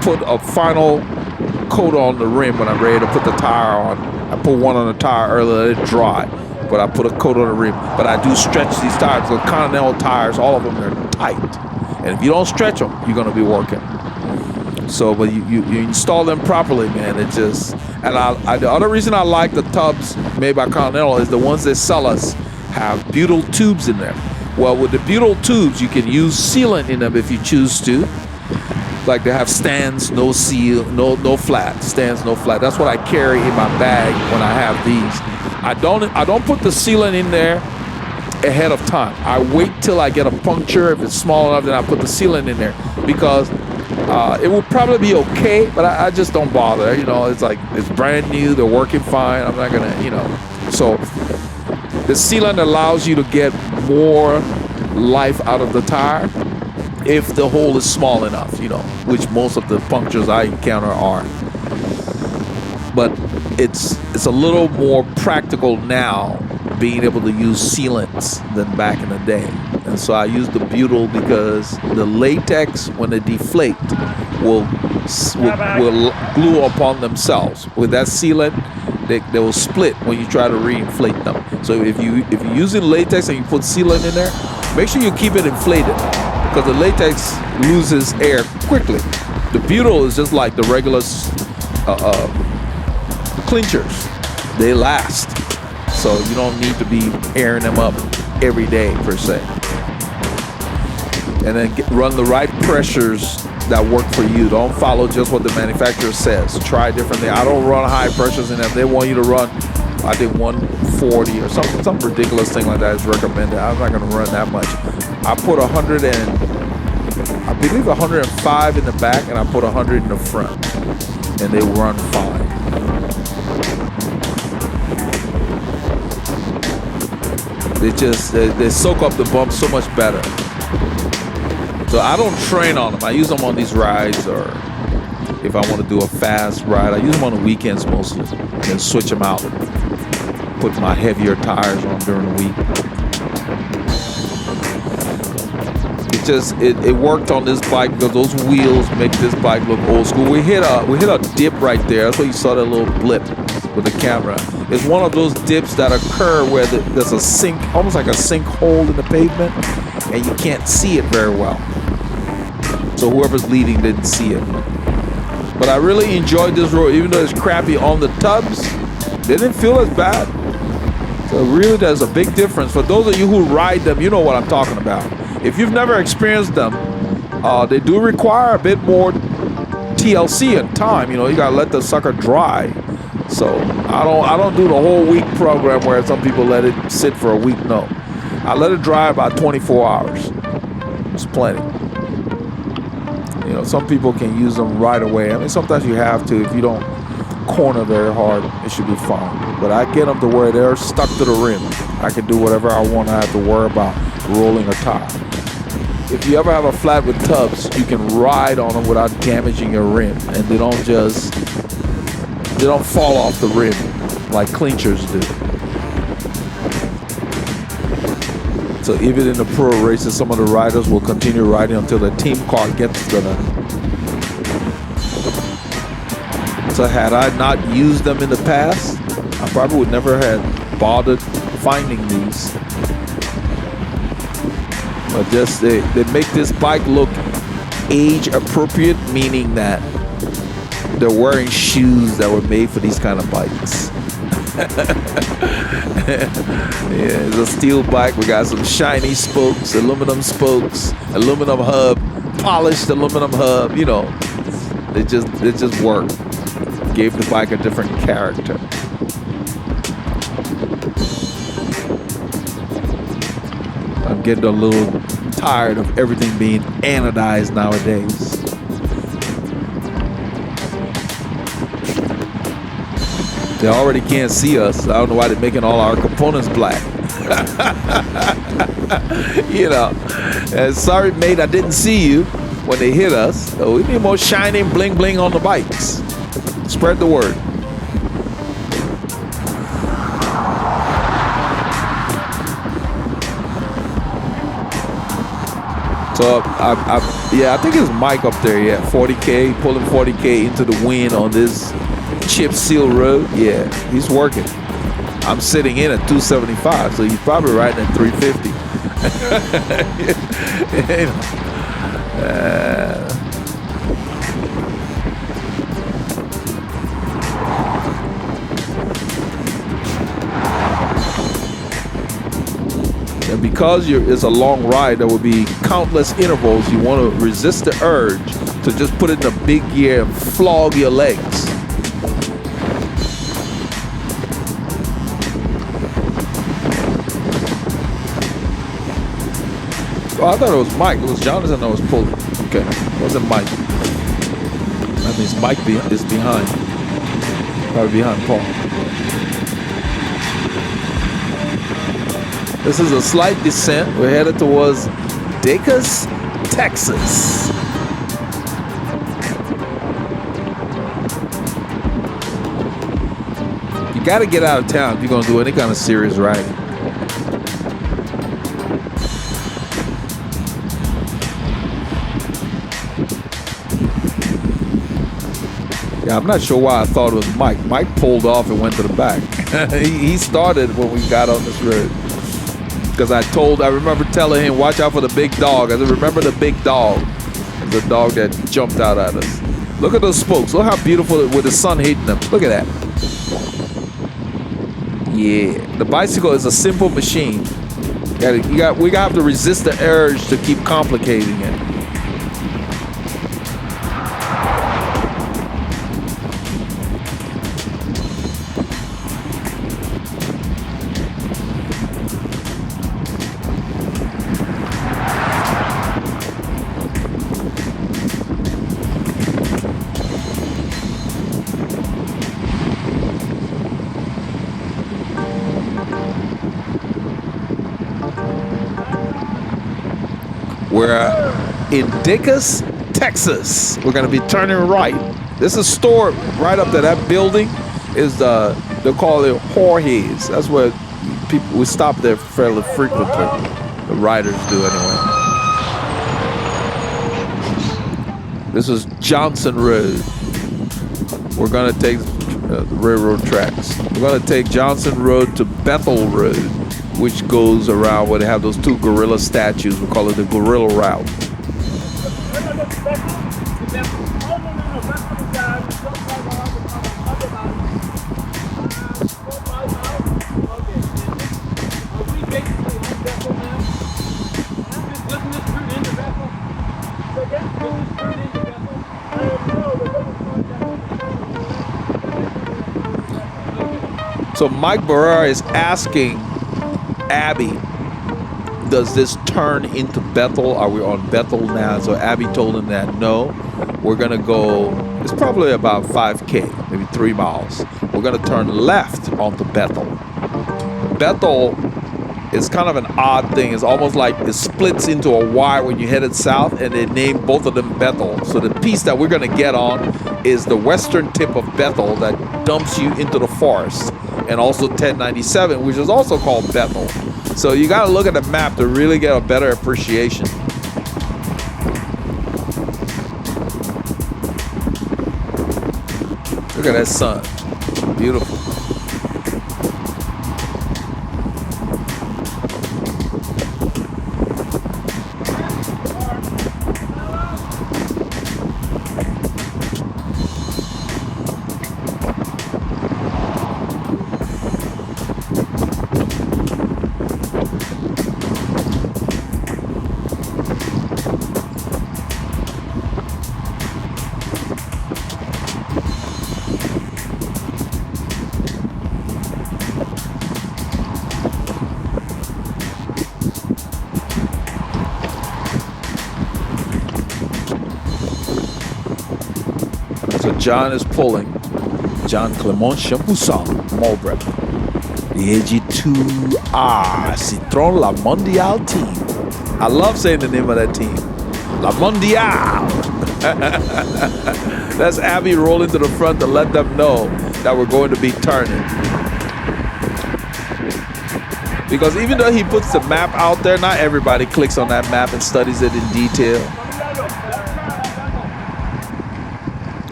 put a final coat on the rim when I'm ready to put the tire on. I put one on the tire earlier, let it dry, but I put a coat on the rim. But I do stretch these tires. The Continental tires, all of them, are tight. And if you don't stretch them, you're going to be working. So, but you install them properly, man. It just, and the other reason I like the tubs made by Continental is the ones they sell us have butyl tubes in there. Well, with the butyl tubes, you can use sealant in them if you choose to. Like they have stands, no seal, no flat, stands, no flat. That's what I carry in my bag when I have these. I don't put the sealant in there ahead of time. I wait till I get a puncture. If it's small enough, then I put the sealant in there because it will probably be okay, but I just don't bother. You know, it's like it's brand new, they're working fine. I'm not gonna, you know. So the sealant allows you to get more life out of the tire. if the hole is small enough, you know, which most of the punctures I encounter are. But it's a little more practical now being able to use sealants than back in the day. And so I use the butyl because the latex, when they deflate, will glue upon themselves. With that sealant, they will split when you try to reinflate them. So if you're using latex and you put sealant in there, make sure you keep it inflated because the latex loses air quickly. The butyl is just like the regular clinchers. They last. So you don't need to be airing them up every day per se. And then run the right pressures that work for you. Don't follow just what the manufacturer says. Try differently. I don't run high pressures in them. They want you to run, I think 140 or some ridiculous thing like that is recommended. I'm not going to run that much. I put 100 and I believe 105 in the back, and I put 100 in the front, and they run fine. They soak up the bump so much better. So I don't train on them. I use them on these rides, or if I want to do a fast ride, I use them on the weekends mostly, and then switch them out. Put my heavier tires on during the week. It worked on this bike because those wheels make this bike look old school. We hit a dip right there. That's why you saw that little blip with the camera. It's one of those dips that occur where there's a sink, almost like a sinkhole in the pavement, and you can't see it very well. So whoever's leading didn't see it. But I really enjoyed this road, even though it's crappy on the tubs. They didn't feel as bad. So really, there's a big difference. For those of you who ride them, you know what I'm talking about. If you've never experienced them, they do require a bit more TLC and time. You know, you gotta let the sucker dry. So I don't do the whole week program where some people let it sit for a week. No, I let it dry about 24 hours. It's plenty. You know, some people can use them right away. I mean, sometimes you have to. If you don't corner very hard, it should be fine. But I get them to where they're stuck to the rim. I can do whatever I want. I have to worry about rolling a tire. If you ever have a flat with tubs, you can ride on them without damaging your rim, and they don't fall off the rim like clinchers do. So even in the pro races, some of the riders will continue riding until the team car gets to them. So had I not used them in the past, I probably would never have bothered finding these. But just they make this bike look age appropriate, meaning that they're wearing shoes that were made for these kind of bikes. Yeah, it's a steel bike. We got some shiny spokes, aluminum hub, polished aluminum hub. You know, it just worked. Gave the bike a different character. I'm getting a little tired of everything being anodized nowadays. They already can't see us. I don't know why they're making all our components black. You know, and sorry, mate, I didn't see you when they hit us. So we need more shining bling bling on the bikes. Spread the word. So I think it's Mike up there. Yeah, 40K, pulling 40K into the wind on this chip seal road. Yeah, he's working. I'm sitting in at 275, so he's probably riding at 350. You know, and because it's a long ride, there will be countless intervals. You want to resist the urge to just put it in a big gear and flog your legs. Oh, I thought it was Mike. It was Jonathan that was pulling. Okay, it wasn't Mike. That means Mike is behind. Probably behind Paul. This is a slight descent. We're headed towards Dacus Texas. You got to get out of town if you're going to do any kind of serious riding. Yeah, I'm not sure why I thought it was Mike. Mike pulled off and went to the back. he started when we got on this road. Because I remember telling him, watch out for the big dog. I said, remember the big dog. The dog that jumped out at us. Look at those spokes. Look how beautiful with the sun hitting them. Look at that. Yeah. The bicycle is a simple machine. We have to resist the urge to keep complicating it. We're in Dacus, Texas. We're gonna be turning right. This is store right up to that building. Is they call it Jorge's. That's where we stop there fairly frequently. The riders do anyway. This is Johnson Road. We're gonna take the railroad tracks. We're gonna take Johnson Road to Bethel Road, which goes around where they have those two gorilla statues. We call it the gorilla route. So Mike Barrera is asking Abby, does this turn into Bethel? Are we on Bethel now? So Abby told him that no, we're gonna go, it's probably about 5K, maybe 3 miles. We're gonna turn left onto Bethel. Bethel is kind of an odd thing. It's almost like it splits into a Y when you headed south, and they named both of them Bethel. So the piece that we're gonna get on is the western tip of Bethel that dumps you into the forest, and also 1097, which is also called Bethel. So you gotta look at the map to really get a better appreciation. Look at that sun, beautiful. John is pulling. John Clement Champoussin, Marlboro. The AG2R Citroën La Mondiale team. I love saying the name of that team. La Mondiale. That's Abby rolling to the front to let them know that we're going to be turning. Because even though he puts the map out there, not everybody clicks on that map and studies it in detail.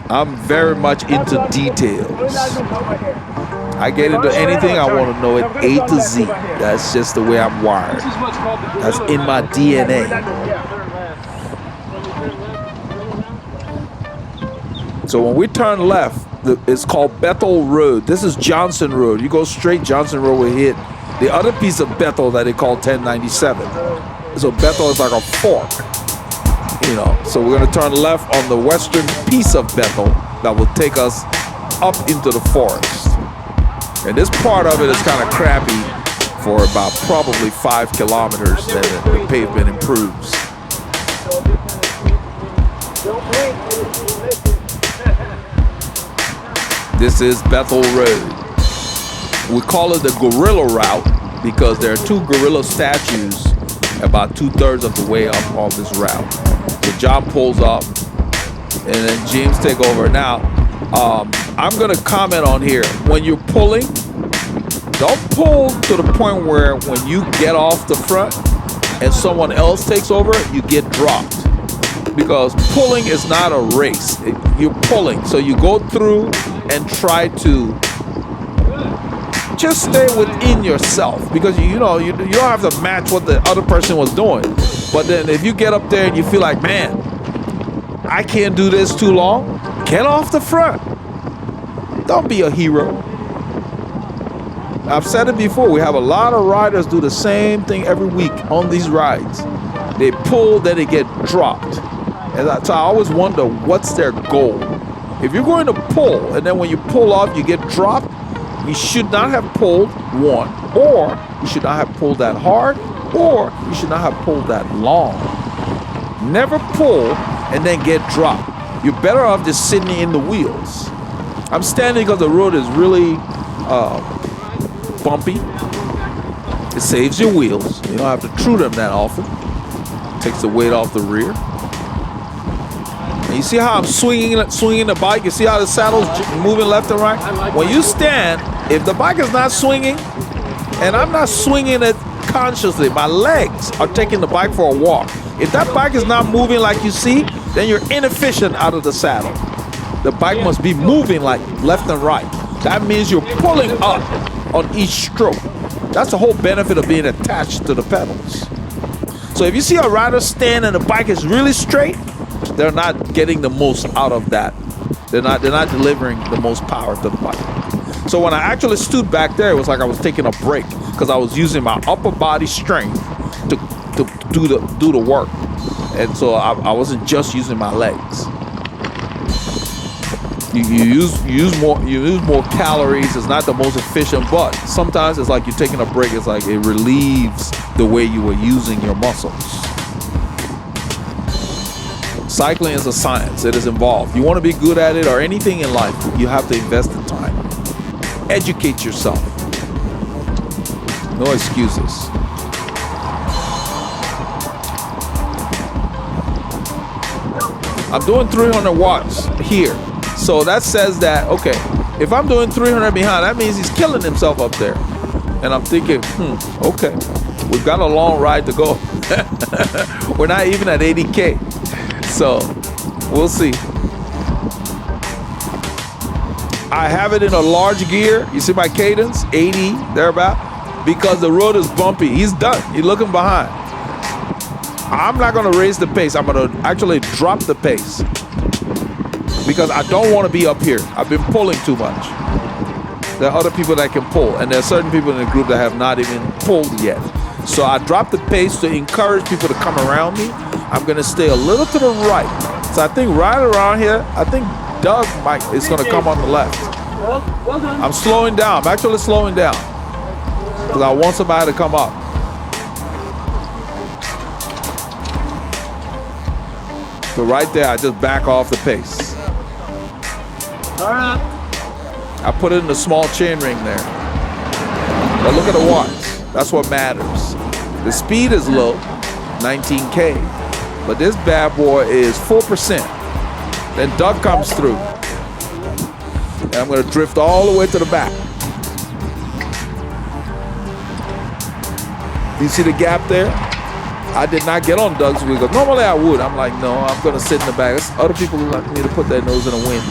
I'm very much into details. I get into anything, I want to know it A to Z. That's just the way I'm wired. That's in my DNA. So when we turn left, it's called Bethel Road. This is Johnson Road. You go straight, Johnson Road will hit the other piece of Bethel that they call 1097. So Bethel is like a fork. You know, so we're going to turn left on the western piece of Bethel that will take us up into the forest. And this part of it is kind of crappy for about probably 5 kilometers, then the pavement improves. This is Bethel Road. We call it the gorilla route because there are 2 gorilla statues about 2/3 of the way up on this route. The job pulls up, and then James take over. Now, I'm gonna comment on here. When you're pulling, don't pull to the point where when you get off the front and someone else takes over, you get dropped. Because pulling is not a race. You're pulling, so you go through and try to just stay within yourself, because you know you don't have to match what the other person was doing. But then if you get up there and you feel like, man, I can't do this too long, get off the front. Don't be a hero. I've said it before, we have a lot of riders do the same thing every week on these rides. They pull, then they get dropped. And so I always wonder, what's their goal? If you're going to pull, and then when you pull off, you get dropped, you should not have pulled, one, or you should not have pulled that hard, or you should not have pulled that long. Never pull and then get dropped. You're better off just sitting in the wheels. I'm standing because the road is really bumpy. It saves your wheels. You don't have to true them that often. Takes the weight off the rear. And you see how I'm swinging the bike? You see how the saddle's moving left and right? When you stand, if the bike is not swinging, and I'm not swinging it consciously, my legs are taking the bike for a walk. If that bike is not moving like you see, then you're inefficient out of the saddle. The bike must be moving like left and right. That means you're pulling up on each stroke. That's the whole benefit of being attached to the pedals. So if you see a rider stand and the bike is really straight, they're not getting the most out of that. They're not delivering the most power to the bike. So when I actually stood back there, it was like I was taking a break, because I was using my upper body strength to do the work. And so I wasn't just using my legs. You use more calories. It's not the most efficient, but sometimes it's like you're taking a break. It's like it relieves the way you were using your muscles. Cycling is a science. It is involved. You want to be good at it or anything in life, you have to invest the time. Educate yourself. No excuses. I'm doing 300 watts here. So that says that, okay, if I'm doing 300 behind, that means he's killing himself up there. And I'm thinking, okay, we've got a long ride to go. We're not even at 80K. So we'll see. I have it in a large gear. You see my cadence, 80, thereabout, because the road is bumpy. He's done. He's looking behind. I'm not going to raise the pace. I'm going to actually drop the pace, because I don't want to be up here. I've been pulling too much. There are other people that can pull, and there are certain people in the group that have not even pulled yet. So I dropped the pace to encourage people to come around me. I'm going to stay a little to the right. So I think right around here, I think Doug is going to come on the left. I'm slowing down. I'm actually slowing down, because I want somebody to come up. So right there, I just back off the pace. All right. I put it in the small chain ring there. But look at the watts. That's what matters. The speed is low, 19K. But this bad boy is 4%. Then Doug comes through. And I'm going to drift all the way to the back. You see the gap there? I did not get on Doug's wheel. Normally I would. I'm like, no, I'm going to sit in the back. There's other people who like me to put their nose in the wind.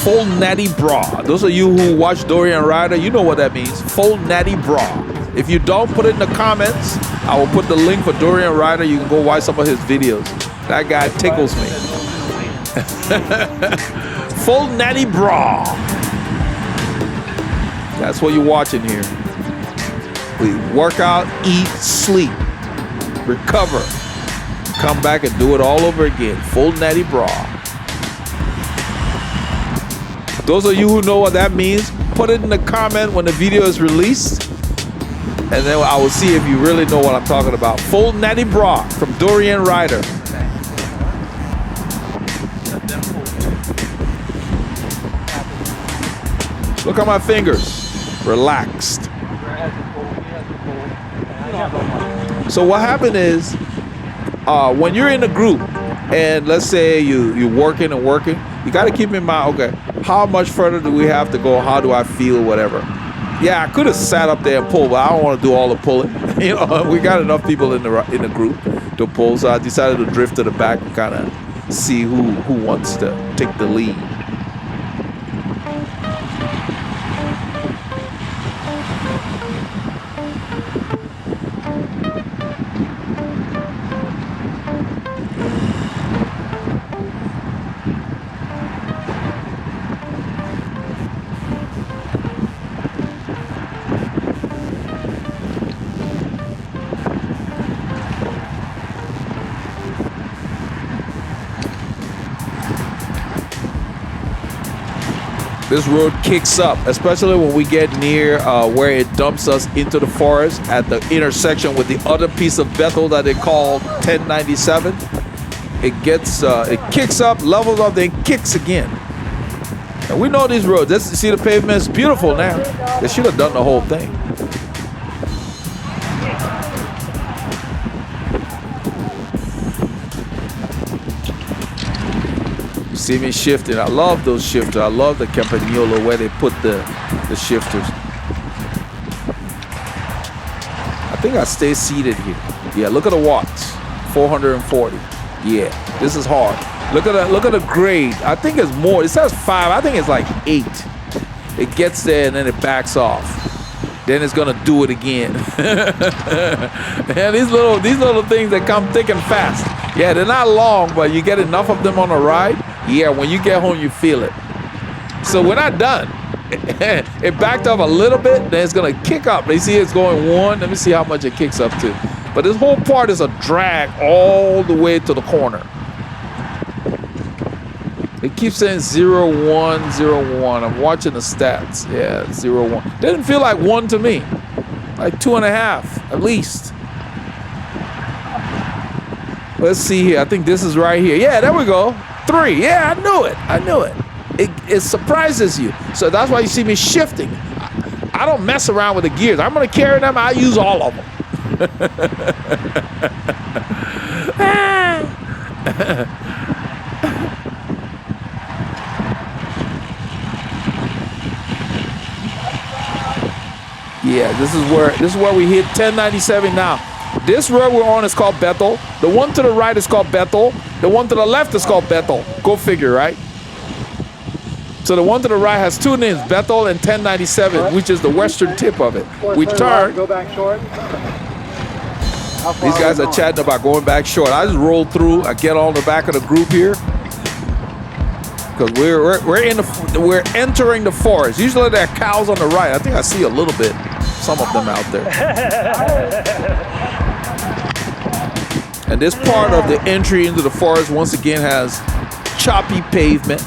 Full natty bra. Those of you who watch Dorian Rider, you know what that means. Full natty bra. If you don't, put it in the comments. I will put the link for Dorian Rider. You can go watch some of his videos. That guy tickles me. Full natty bra. That's what you're watching here. We work out, eat, sleep, recover, come back and do it all over again. Full natty bra. Those of you who know what that means, put it in the comment when the video is released, and then I will see if you really know what I'm talking about. Full natty bra from Dorian Ryder. Look at my fingers, relaxed. So what happened is, when you're in a group, and let's say you're working and working, you got to keep in mind, okay, how much further do we have to go? How do I feel? Whatever. Yeah, I could have sat up there and pulled, but I don't want to do all the pulling. You know, we got enough people in the group to pull, so I decided to drift to the back and kind of see who wants to take the lead. This road kicks up, especially when we get near where it dumps us into the forest at the intersection with the other piece of Bethel that they call 1097. It kicks up, levels up, then kicks again. And we know these roads. See the pavement is beautiful now. They should have done the whole thing. See me shifting. I love those shifters. I love the Campagnolo where they put the shifters. I think I stay seated here. Yeah, look at the watts. 440. Yeah, this is hard. Look at the grade. I think it's more. It says 5. I think it's like 8. It gets there and then it backs off. Then it's gonna do it again. And these little things that come thick and fast. Yeah, they're not long, but you get enough of them on a ride. Yeah, when you get home, you feel it. So we're not done. It backed up a little bit, then it's gonna kick up. They see it's going 1. Let me see how much it kicks up to. But this whole part is a drag all the way to the corner. It keeps saying 0-1, 0-1. I'm watching the stats. Yeah, 0-1. Didn't feel like 1 to me. Like 2.5 at least. Let's see here. I think this is right here. Yeah, there we go. 3. Yeah, I knew it. It surprises you. So that's why you see me shifting. I don't mess around with the gears. I'm going to carry them. I use all of them. Yeah, this is where we hit 1097 now. This road we're on is called Bethel. The one to the right is called Bethel. The one to the left is called Bethel. Go figure, right? So the one to the right has 2 names, Bethel and 1097, which is the western tip of it. We turn. Go back short. These guys are chatting about going back short. I just roll through. I get on the back of the group here because we're entering the forest. Usually there are cows on the right. I think I see a little bit, some of them out there. And this part of the entry into the forest once again has choppy pavement.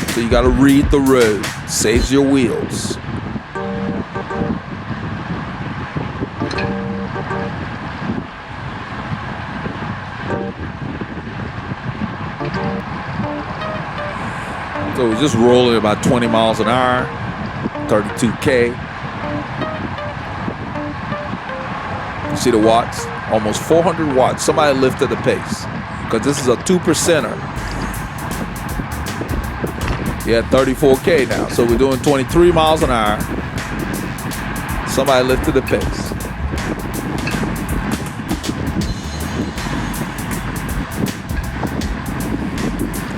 So you got to read the road. Saves your wheels. So we're just rolling about 20 miles an hour, 32K. You see the watts? Almost 400 watts. Somebody lifted the pace because this is a 2%er. Yeah, 34K now. So we're doing 23 miles an hour. Somebody lifted the pace.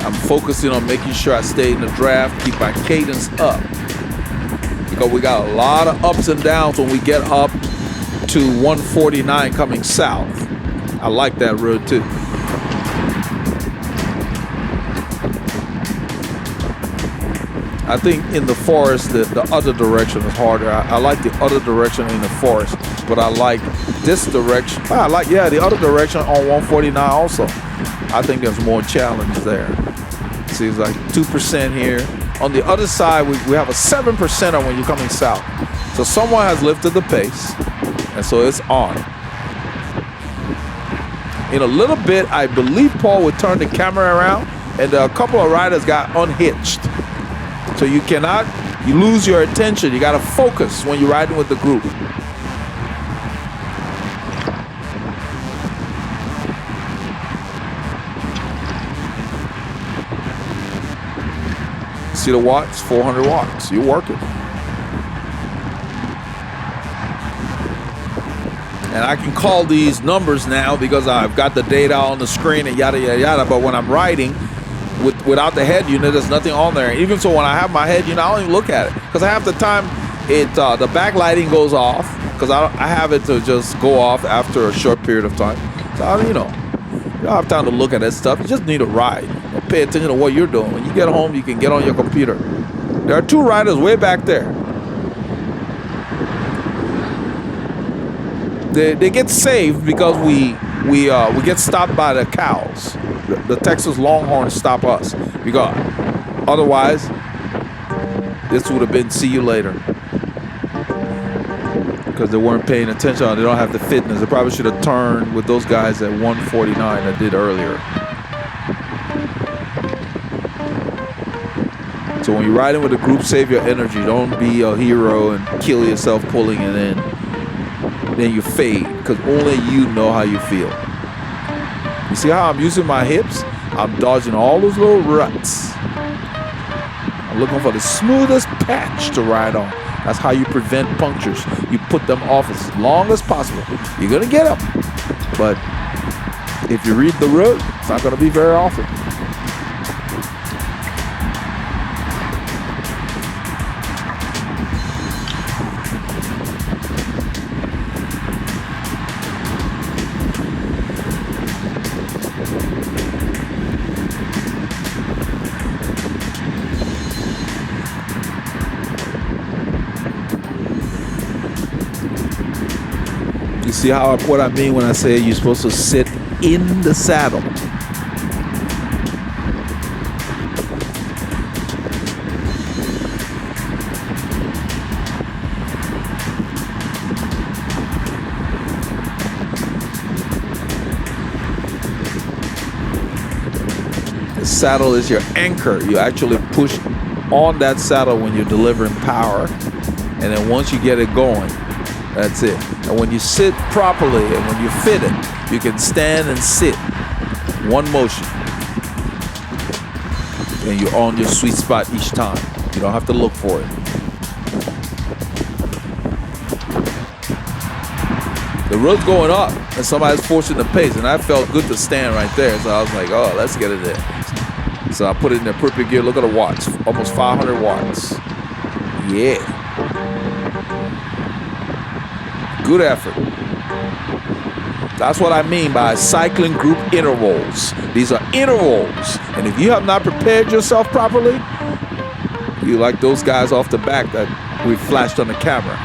I'm focusing on making sure I stay in the draft, keep my cadence up. Because we got a lot of ups and downs when we get up to 149 coming south. I like that road too. I think in the forest, the other direction is harder. I like the other direction in the forest, but I like this direction. I like, yeah, the other direction on 149 also. I think there's more challenge there. Seems like 2% here, On the other side, we have a 7%er when you're coming south. So someone has lifted the pace, and so it's on. In a little bit, I believe Paul would turn the camera around, and a couple of riders got unhitched. So you lose your attention. You got to focus when you're riding with the group. See the watts? 400 watts. You're working. And I can call these numbers now because I've got the data on the screen and yada, yada, yada. But when I'm riding without the head unit, there's nothing on there. Even so, when I have my head unit, I don't even look at it. Because half the time, the backlighting goes off. Because I have it to just go off after a short period of time. So, you don't have time to look at that stuff. You just need to ride. Pay attention to what you're doing. When you get home, you can get on your computer. There are two riders way back there. They get saved because we get stopped by the cows. The Texas Longhorn stop us. Because otherwise, this would have been see you later. Because they weren't paying attention. They don't have the fitness. They probably should have turned with those guys at 149 I did earlier. So when you're riding with a group, save your energy. Don't be a hero and kill yourself pulling it in. Then you fade, because only you know how you feel. You see how I'm using my hips? I'm dodging all those little ruts. I'm looking for the smoothest patch to ride on. That's how you prevent punctures. You put them off as long as possible. You're going to get them. But if you read the road, it's not going to be very often. See what I mean when I say you're supposed to sit in the saddle. The saddle is your anchor. You actually push on that saddle when you're delivering power, and then once you get it going, that's it. And when you sit properly and when you fit it, you can stand and sit. One motion. And you're on your sweet spot each time. You don't have to look for it. The road's going up and somebody's forcing the pace, and I felt good to stand right there. So I was like, oh, let's get it there. So I put it in the perfect gear. Look at the watts. Almost 500 watts. Yeah. Good effort. That's what I mean by cycling group intervals. These are intervals. And if you have not prepared yourself properly, you like those guys off the back that we flashed on the camera.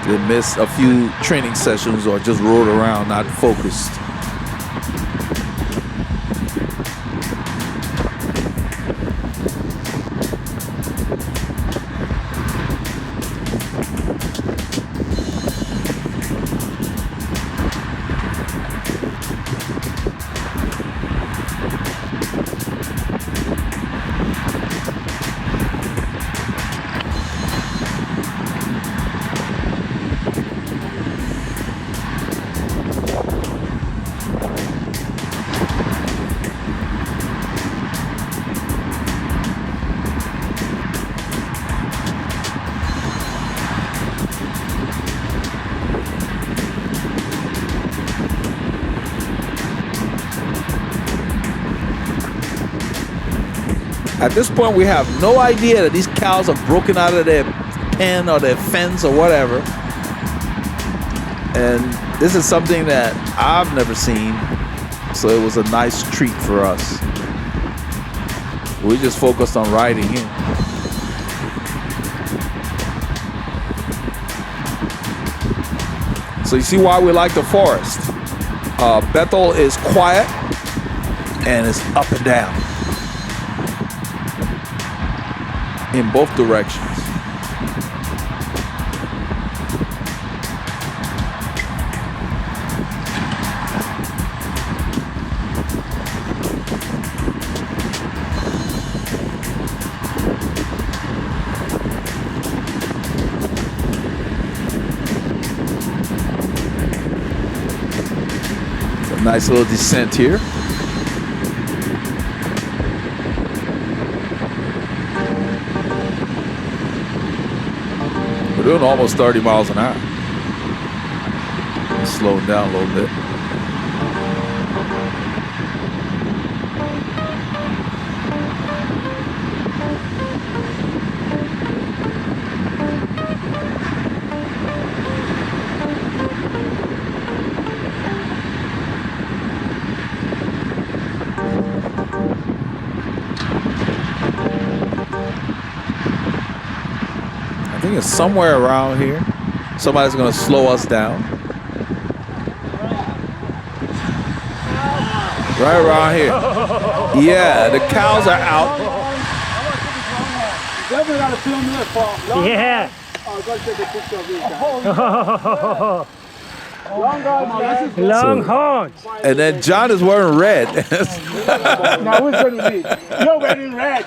They missed a few training sessions or just rode around not focused. At this point, we have no idea that these cows have broken out of their pen or their fence or whatever. And this is something that I've never seen. So it was a nice treat for us. We just focused on riding in. So you see why we like the forest. Bethel is quiet and it's up and down. in both directions. Nice little descent here. We're doing almost 30 miles an hour. Slowing down a little bit. I think it's somewhere around here. Somebody's gonna slow us down. Right around here. Yeah, the cows are out. Definitely gotta film this, Paul. Yeah. Oh, go take a picture of this guy. Longhorn. And then John is wearing red. Now who's gonna be? You're wearing red.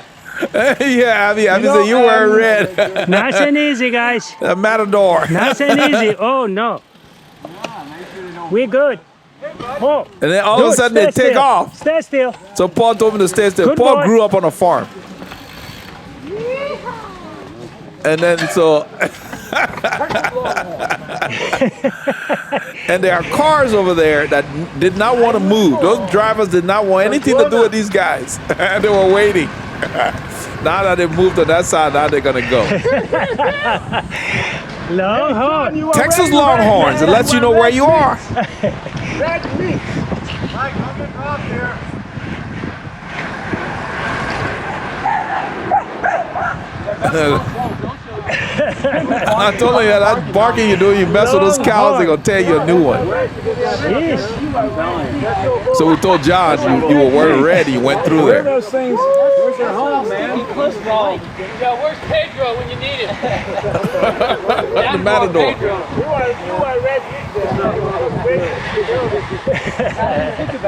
Yeah, Abby said you wearing red. Nice and easy, guys. A matador. Nice and easy. Oh, no. We're good. Oh. And then all of a sudden they take off. Stay still. So Paul told me to stay still. Good Paul boy. grew up on a farm. And then so and there are cars over there that did not want to move. Those drivers did not want anything to do with these guys. And they were waiting. Now that they've moved to that side, now they're gonna go. Longhorn. Texas Longhorns, it lets you know where you are. Red meat. Mike, I'm getting off here. I told you that barking you do, you mess with those cows, they're gonna tell you a new one. So we told John you were wearing red, you went through there. Those things. Where's your home, man? Yeah, where's Pedro when you need him? The matador. You are red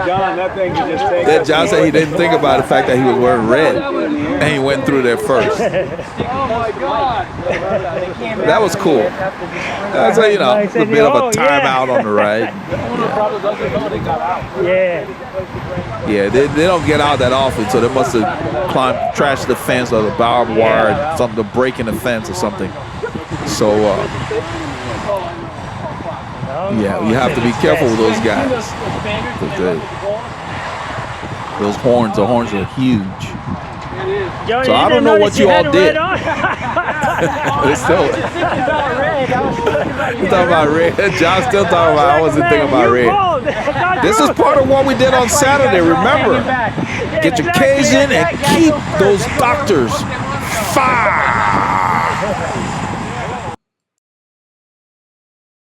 John, that thing you just take. Then John said he didn't think about the fact that he was wearing red, and he went through there first. Oh my God! That was cool. That's a, you know, a bit of a timeout on the ride. Yeah. Yeah, they don't get out that often, so they must have trashed the fence or the barbed wire, something to break in the fence or something. So, yeah, you have to be careful with those guys. Those horns, the horns are huge. Johnny, So I don't know what you all did. It's still. You're talking about red. John's still talking about. I wasn't thinking about red. This is part of what we did on Saturday. Remember, get your K's in and keep those doctors far.